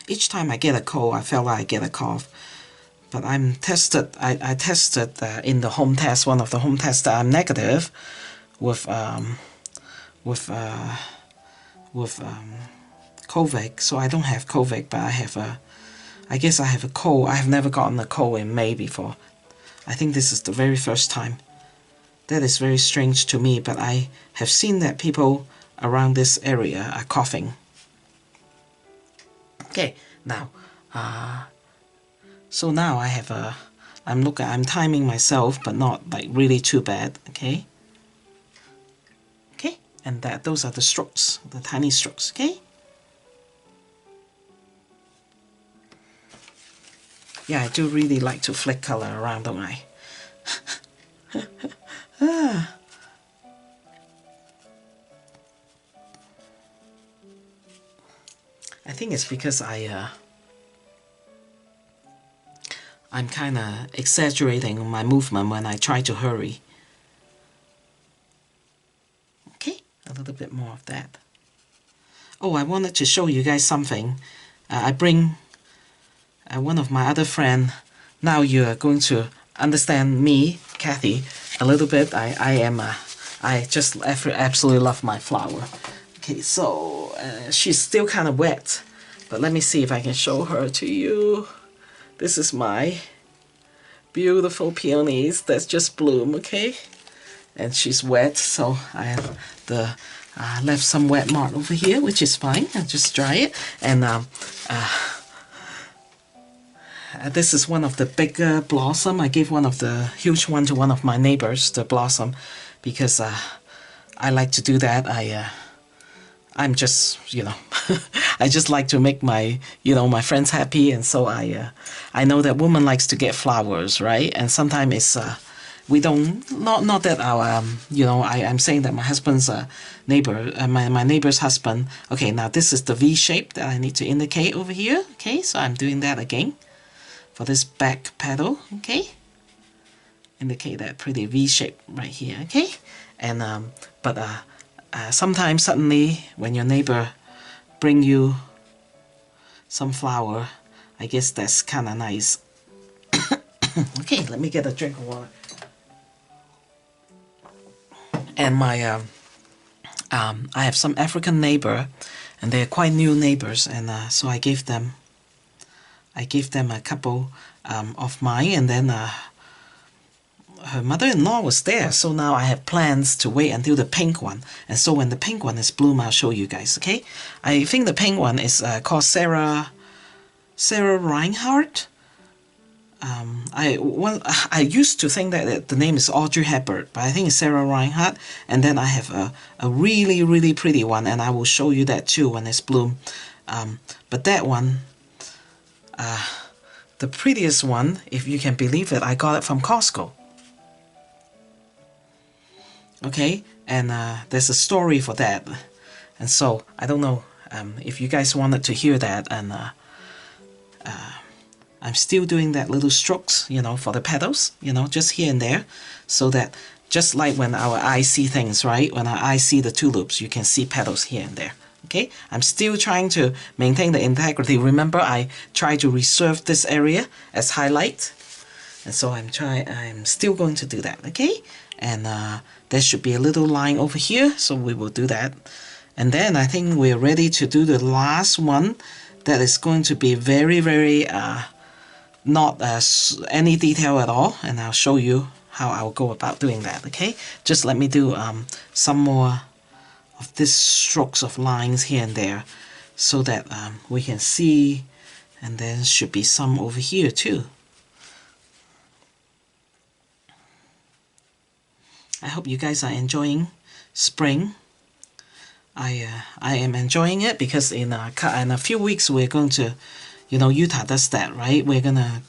Each time I get a cold, I feel like I get a cough. But I tested in the home test, one of the home tests, that I'm negative with COVID. So I don't have COVID, but I guess I have a cold. I have never gotten a cold in May before. I think this is the very first time. That is very strange to me, but I have seen that people around this area are coughing. Okay, now so now I have I'm timing myself, but not like really too bad, okay? Okay, and those are the strokes, the tiny strokes, okay? Yeah, I do really like to flick color around, don't I? I think it's because I'm kind of exaggerating my movement when I try to hurry. Okay, a little bit more of that. Oh, I wanted to show you guys something. I bring one of my other friend. Now you're going to understand me, Kathy, a little bit. I just absolutely love my flower. Okay, so she's still kind of wet, but let me see if I can show her to you. This is my beautiful peonies that's just bloom, okay? And she's wet, so I have left some wet mark over here, which is fine. I'll just dry it. And this is one of the bigger blossom. I gave one of the huge one to one of my neighbors, the blossom, because I like to do that. I'm just, you know, I just like to make my, you know, my friends happy, and so I know that woman likes to get flowers, right? And sometimes it's we don't, not that our you know, I'm saying that my husband's neighbor, my neighbor's husband. Okay, now this is the V shape that I need to indicate over here. Okay, so I'm doing that again for this back petal. Okay, indicate that pretty V shape right here. Okay, and but sometimes suddenly when your neighbor bring you some flower, I guess that's kind of nice. Okay, let me get a drink of water. And my I have some African neighbor, and they're quite new neighbors, and so I gave them a couple of mine, and then her mother-in-law was there, so now I have plans to wait until the pink one. And so when the pink one is bloom, I'll show you guys, okay? I think the pink one is called Sarah Sarah Reinhardt. I used to think that the name is Audrey Hepburn, but I think it's Sarah Reinhardt. And then I have a really, really pretty one, and I will show you that too when it's bloom. But that one, the prettiest one, if you can believe it, I got it from Costco. Okay, and there's a story for that. And so, I don't know if you guys wanted to hear that, and I'm still doing that little strokes, you know, for the petals, you know, just here and there, so that just like when our eyes see things, right? When our eyes see the tulips, you can see petals here and there. Okay, I'm still trying to maintain the integrity. Remember, I try to reserve this area as highlight, and so I'm still going to do that. Okay, and there should be a little line over here, so we will do that. And then I think we're ready to do the last one. That is going to be very, very not any detail at all, and I'll show you how I'll go about doing that. Okay, just let me do some more of these strokes of lines here and there, so that we can see, and then should be some over here too. I hope you guys are enjoying spring. I am enjoying it because in a few weeks we're going to, you know, Utah does that, right? We're gonna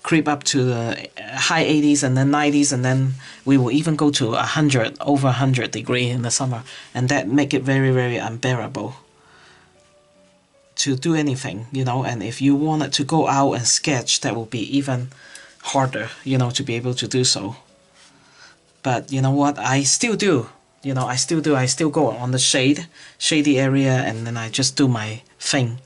creep up to the high 80s and then 90s, and then we will even go to 100, over 100 degree in the summer, and that make it very, very unbearable to do anything, you know. And if you wanted to go out and sketch, that will be even harder, you know, to be able to do so. But you know what, I still do, you know, I still go on the shady area, and then I just do my thing.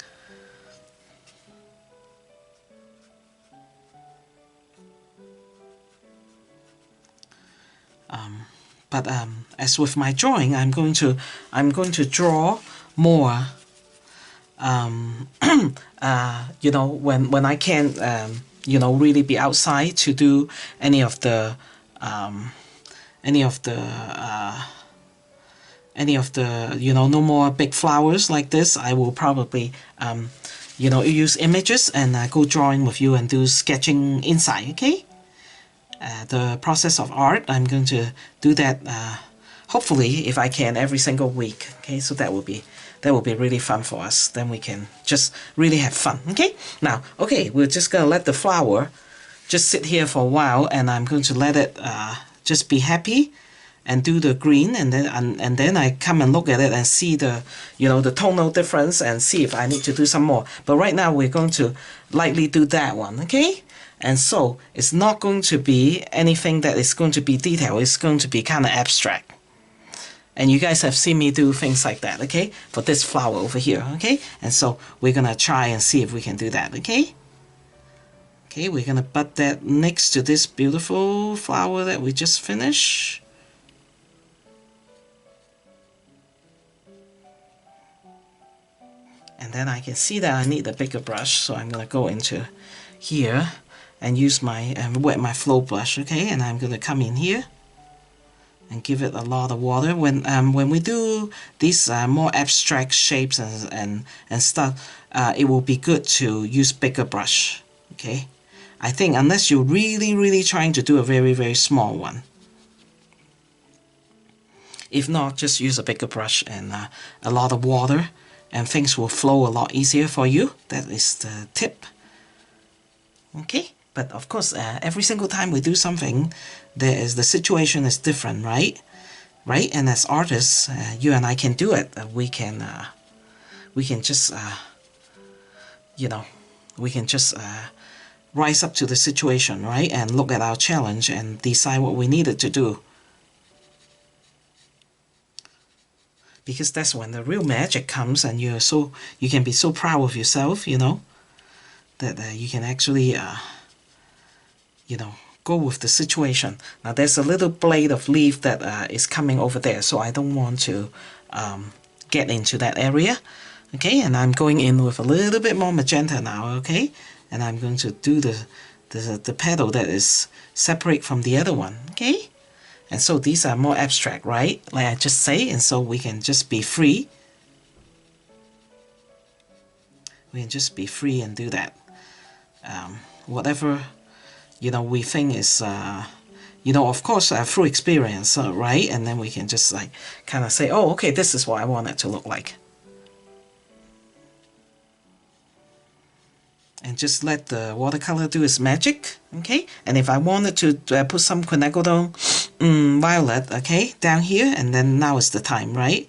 But as with my drawing, I'm going to draw more. You know, when I can't, you know, really be outside to do any of the you know, no more big flowers like this, I will probably you know, use images and go drawing with you and do sketching inside. Okay. The process of art, I'm going to do that hopefully, if I can, every single week. Okay, so that will be really fun for us. Then we can just really have fun. Okay, now, okay, we're just gonna let the flower just sit here for a while, and I'm going to let it just be happy and do the green, and then I come and look at it and see the, you know, the tonal difference, and see if I need to do some more. But right now we're going to lightly do that one. Okay. And so it's not going to be anything that is going to be detailed. It's going to be kind of abstract. And you guys have seen me do things like that, okay? For this flower over here, okay? And so we're going to try and see if we can do that, okay? Okay, we're going to put that next to this beautiful flower that we just finished. And then I can see that I need a bigger brush, so I'm going to go into here and use my wet my flow brush, okay? And I'm going to come in here and give it a lot of water. When we do these more abstract shapes and stuff, it will be good to use bigger brush, okay? I think unless you're really trying to do a very small one. If not, just use a bigger brush and a lot of water, and things will flow a lot easier for you. That is the tip, okay? But of course, every single time we do something, the situation is different, right? Right? And as artists, you and I can do it. We can just, you know, we can just rise up to the situation, right? And look at our challenge and decide what we needed to do. Because that's when the real magic comes, and you can be so proud of yourself, you know, that you can actually you know, go with the situation. Now there's a little blade of leaf that is coming over there, so I don't want to get into that area. Okay, and I'm going in with a little bit more magenta now, okay? And I'm going to do the petal that is separate from the other one, okay? And so these are more abstract, right? Like I just say, and so we can just be free we can just be free and do that. Whatever, you know, we think is, you know, of course, through experience, right? And then we can just like kind of say, oh, okay, this is what I want it to look like. And just let the watercolor do its magic, okay? And if I wanted to put some quinacridone violet, okay, down here, and then now is the time, right?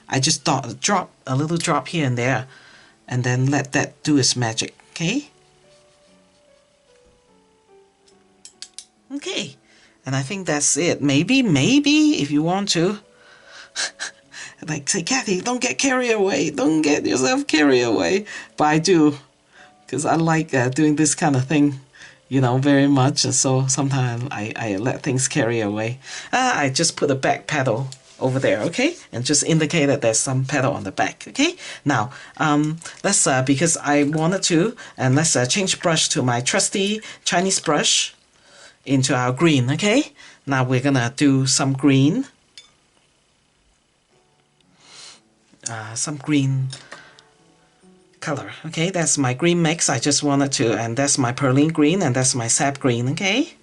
I just drop a little drop here and there, and then let that do its magic, okay? Okay, and I think that's it. Maybe if you want to, like say, Kathy, don't get carried away. Don't get yourself carried away. But I do, because I like doing this kind of thing, you know, very much. And so sometimes I let things carry away. I just put a back petal over there, okay? And just indicate that there's some petal on the back, okay? Now, let's, because I wanted to, and let's change brush to my trusty Chinese brush into our green, okay? Now we're gonna do some green. Some green color, okay? That's my green mix. I just wanted to, and that's my perlene green, and that's my sap green, okay?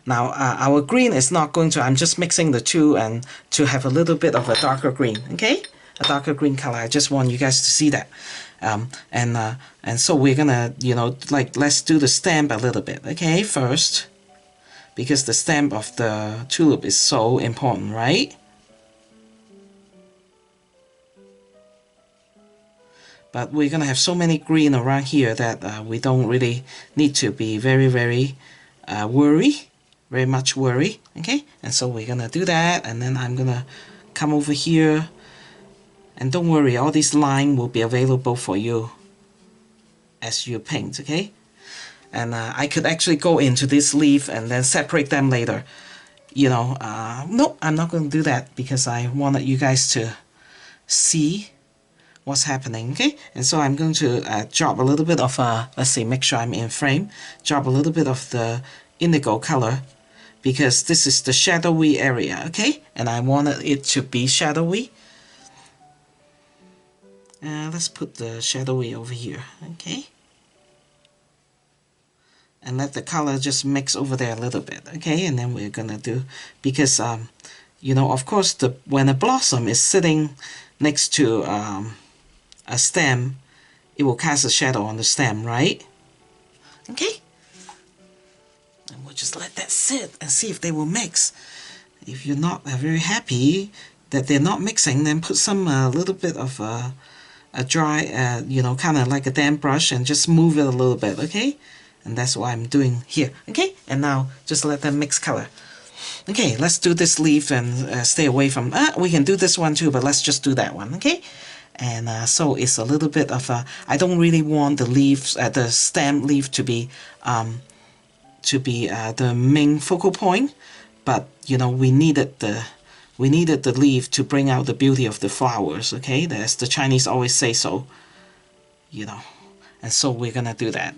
Now our green is not going to, I'm just mixing the two and to have a little bit of a darker green, okay? A darker green color. I just want you guys to see that. And so we're gonna, you know, like, let's do the stem a little bit, okay, first. Because the stem of the tulip is so important, right? But we're gonna have so many green around here that we don't really need to be very much worry, okay? And so we're gonna do that, and then I'm gonna come over here, and don't worry, all these lines will be available for you as you paint, okay? And I could actually go into this leaf and then separate them later. You know, no, I'm not going to do that because I wanted you guys to see what's happening, okay? And so I'm going to drop a little bit of, let's see, make sure I'm in frame. Drop a little bit of the indigo color because this is the shadowy area, okay? And I wanted it to be shadowy. Let's put the shadowy over here, okay? And let the color just mix over there a little bit, okay? And then we're gonna do, because you know, of course, when a blossom is sitting next to a stem, it will cast a shadow on the stem, right? Okay. And we'll just let that sit and see if they will mix. If you're not very happy that they're not mixing, then put some little bit of a dry, you know, kind of like a damp brush and just move it a little bit, okay? And that's what I'm doing here, okay? And now just let them mix color. Okay, let's do this leaf and stay away from, we can do this one too, but let's just do that one, okay? And so it's a little bit of a, I don't really want the leaves, the stem leaf to be the main focal point, but you know, we needed the leaf to bring out the beauty of the flowers, okay? As the Chinese always say so, you know. And so we're gonna do that.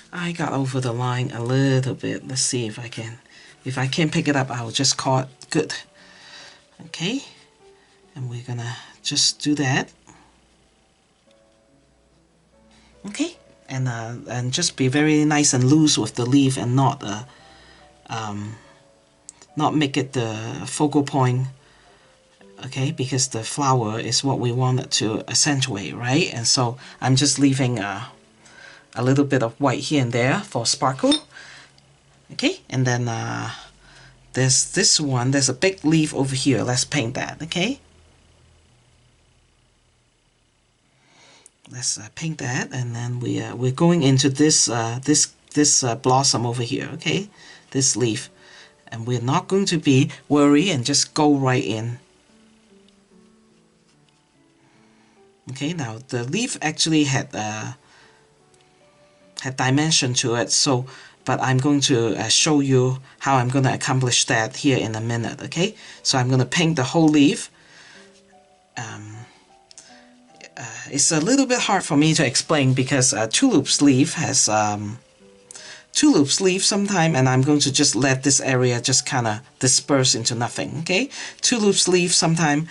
I got over the line a little bit. Let's see if I can. If I can't pick it up, I'll just call it good. Okay, and we're gonna just do that. Okay, and just be very nice and loose with the leaf and not make it the focal point. Okay, because the flower is what we wanted to accentuate, right? And so I'm just leaving a little bit of white here and there for sparkle. Okay, and then there's this one, there's a big leaf over here. Let's paint that, okay? Let's paint that, and then we're going into this this blossom over here, okay? This leaf, and we're not going to be worried and just go right in. Okay, now the leaf actually had dimension to it, so but I'm going to show you how I'm going to accomplish that here in a minute, okay? So I'm going to paint the whole leaf. It's a little bit hard for me to explain because tulip's leaf has tulips leaf sometime, and I'm going to just let this area just kind of disperse into nothing, okay? Tulips leaf sometime,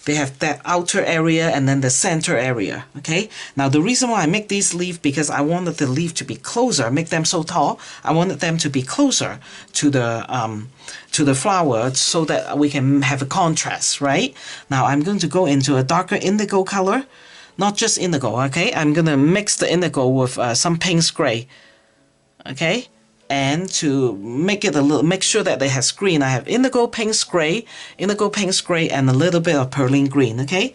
they have that outer area and then the center area, okay? Now the reason why I make these leaf, because I wanted the leaf to be closer, make them so tall, I wanted them to be closer to the flower so that we can have a contrast, right? Now I'm going to go into a darker indigo color, not just indigo, okay? I'm going to mix the indigo with some pinks gray, okay? And to make it a little, make sure that they have green, I have indigo pinks gray, and a little bit of perlene green, okay?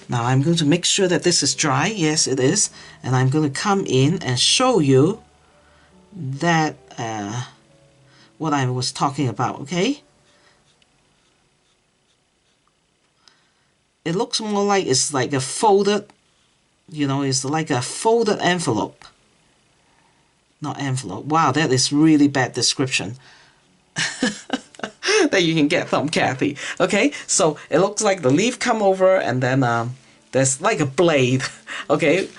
Now I'm going to make sure that this is dry. Yes, it is. And I'm going to come in and show you that what I was talking about, okay? It looks more like it's like a folded, you know, it's like a folded envelope. Not envelope. Wow, that is really bad description that you can get from Kathy. Okay, so it looks like the leaf come over and then there's like a blade, okay,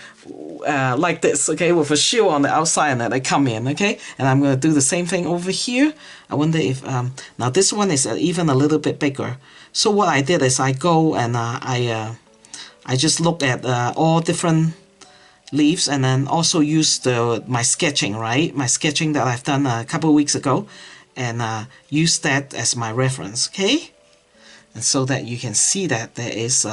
like this, okay, with a shield on the outside, and then they come in, okay? And I'm going to do the same thing over here. I wonder if, now this one is even a little bit bigger. So what I did is I go and I just look at all different leaves, and then also use my sketching, right? My sketching that I've done a couple of weeks ago, and use that as my reference, okay? And so that you can see that there is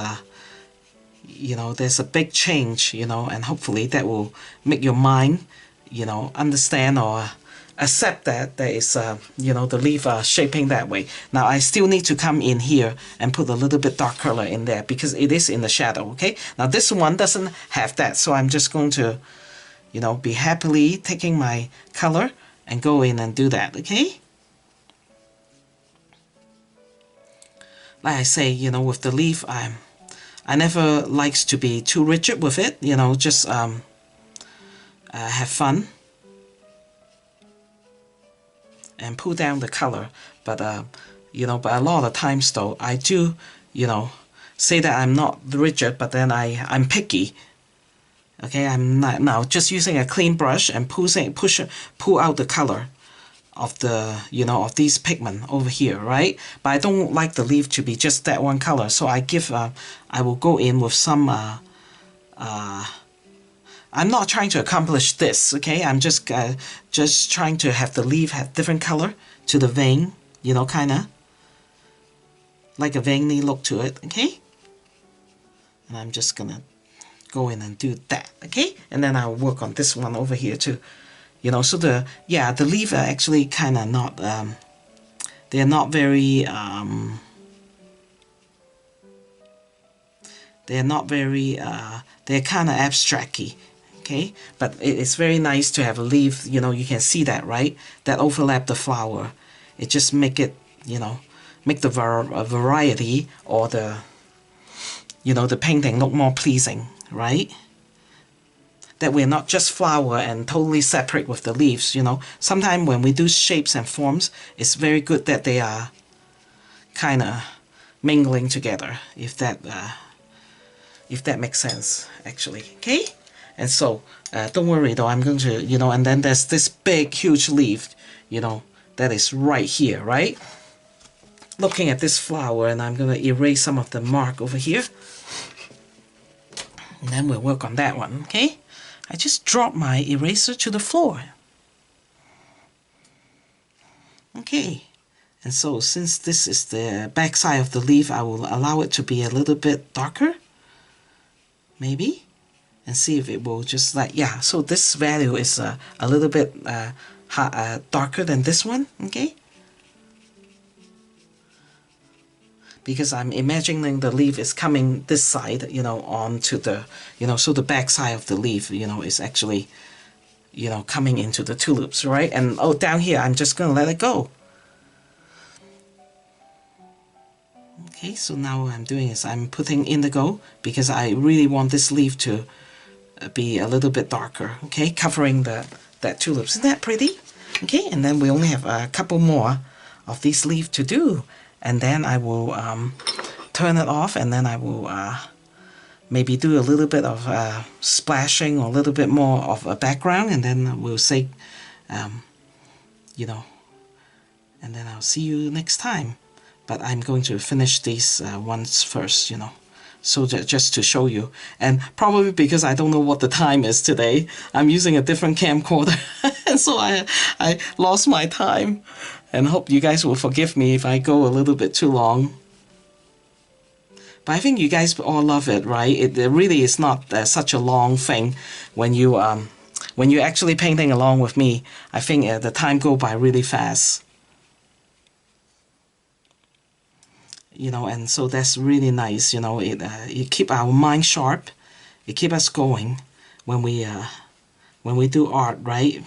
you know, there's a big change, you know, and hopefully that will make your mind, you know, understand or accept that there is, you know, the leaf shaping that way. Now I still need to come in here and put a little bit dark color in there because it is in the shadow, okay? Now this one doesn't have that, so I'm just going to, you know, be happily taking my color and go in and do that, okay? Like I say, you know, with the leaf, I never likes to be too rigid with it, you know, just have fun and pull down the color. But you know, but a lot of times though, I do, you know, say that I'm not rigid, but then I'm picky. Okay, I'm not now just using a clean brush and pull out the color of the, you know, of these pigment over here, right? But I don't like the leaf to be just that one color, so I give I will go in with some I'm not trying to accomplish this, okay? I'm just trying to have the leaf have different color to the vein, you know, kind of like a veiny look to it, okay? And I'm just gonna go in and do that, okay? And then I'll work on this one over here too. You know, so the leaf are actually kind of not, they're not very, they're kind of abstract-y, okay? But it's very nice to have a leaf, you know, you can see that, right? That overlap the flower. It just make it, you know, make the variety or the, you know, the painting look more pleasing, right? That we're not just flower and totally separate with the leaves, you know. Sometimes when we do shapes and forms, it's very good that they are kind of mingling together, if that makes sense, actually, okay? And so, don't worry though, I'm going to, you know, and then there's this big, huge leaf, you know, that is right here, right? Looking at this flower, and I'm going to erase some of the mark over here. And then we'll work on that one, okay? I just dropped my eraser to the floor. Okay, and so since this is the back side of the leaf, I will allow it to be a little bit darker, maybe, and see if it will just like, yeah, so this value is a little bit darker than this one, okay? Because I'm imagining the leaf is coming this side, you know, onto the, you know, so the back side of the leaf, you know, is actually, you know, coming into the tulips, right? And oh, down here, I'm just going to let it go. Okay, so now what I'm doing is I'm putting indigo because I really want this leaf to be a little bit darker, okay, covering that tulips. Isn't that pretty? Okay, and then we only have a couple more of these leaves to do. And then I will turn it off, and then I will maybe do a little bit of splashing or a little bit more of a background, and then we'll say you know, and then I'll see you next time. But I'm going to finish these ones first, you know, so just to show you. And probably because I don't know what the time is today, I'm using a different camcorder, and so I lost my time, and hope you guys will forgive me if I go a little bit too long. But I think you guys all love it, right? It really is not such a long thing when you're actually painting along with me. I think the time go by really fast. You know, and so that's really nice. You know, it keep our mind sharp. It keep us going when we do art, right?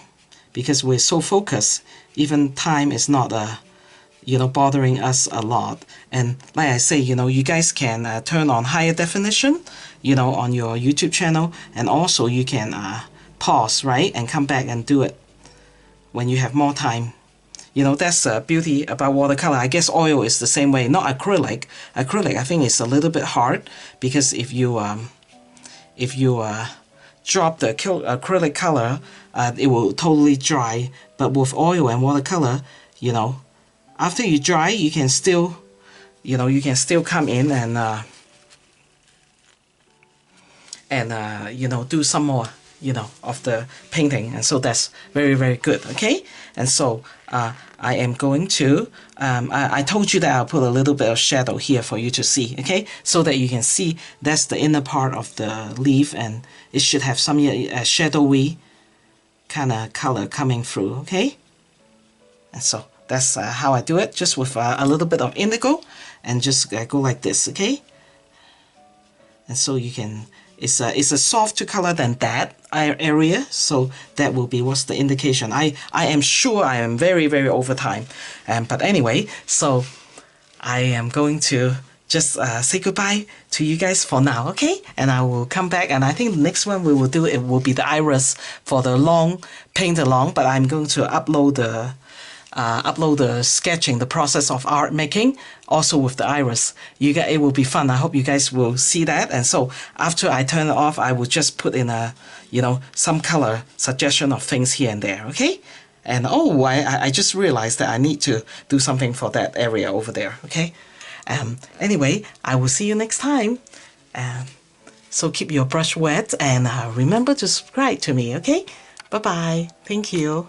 Because we're so focused. Even time is not you know, bothering us a lot. And like I say, you know, you guys can turn on higher definition, you know, on your YouTube channel, and also you can pause, right, and come back and do it when you have more time. You know, that's the beauty about watercolor. I guess oil is the same way. Not acrylic. Acrylic, I think, is a little bit hard, because if you drop the acrylic color, it will totally dry. But with oil and watercolor, you know, after you dry, you can still, you know, you can still come in and you know, do some more, you know, of the painting. And so that's very, very good. Okay, and so I am going to I told you that I'll put a little bit of shadow here for you to see, okay, so that you can see that's the inner part of the leaf, and it should have some shadowy kind of color coming through. Okay, and so that's how I do it, just with a little bit of indigo, and just go like this. Okay, and so you can, it's a softer color than that area, so that will be what's the indication. I am sure I am very, very over time, but anyway, so I am going to just say goodbye to you guys for now, okay? And I will come back, and I think the next one we will do, it will be the iris for the long paint along, but I'm going to upload the sketching, the process of art making, also with the iris. It will be fun. I hope you guys will see that. And so after I turn it off, I will just put in a, you know, some color suggestion of things here and there. Okay. And oh, I just realized that I need to do something for that area over there. Okay. Anyway, I will see you next time. So keep your brush wet, and remember to subscribe to me. Okay. Bye bye. Thank you.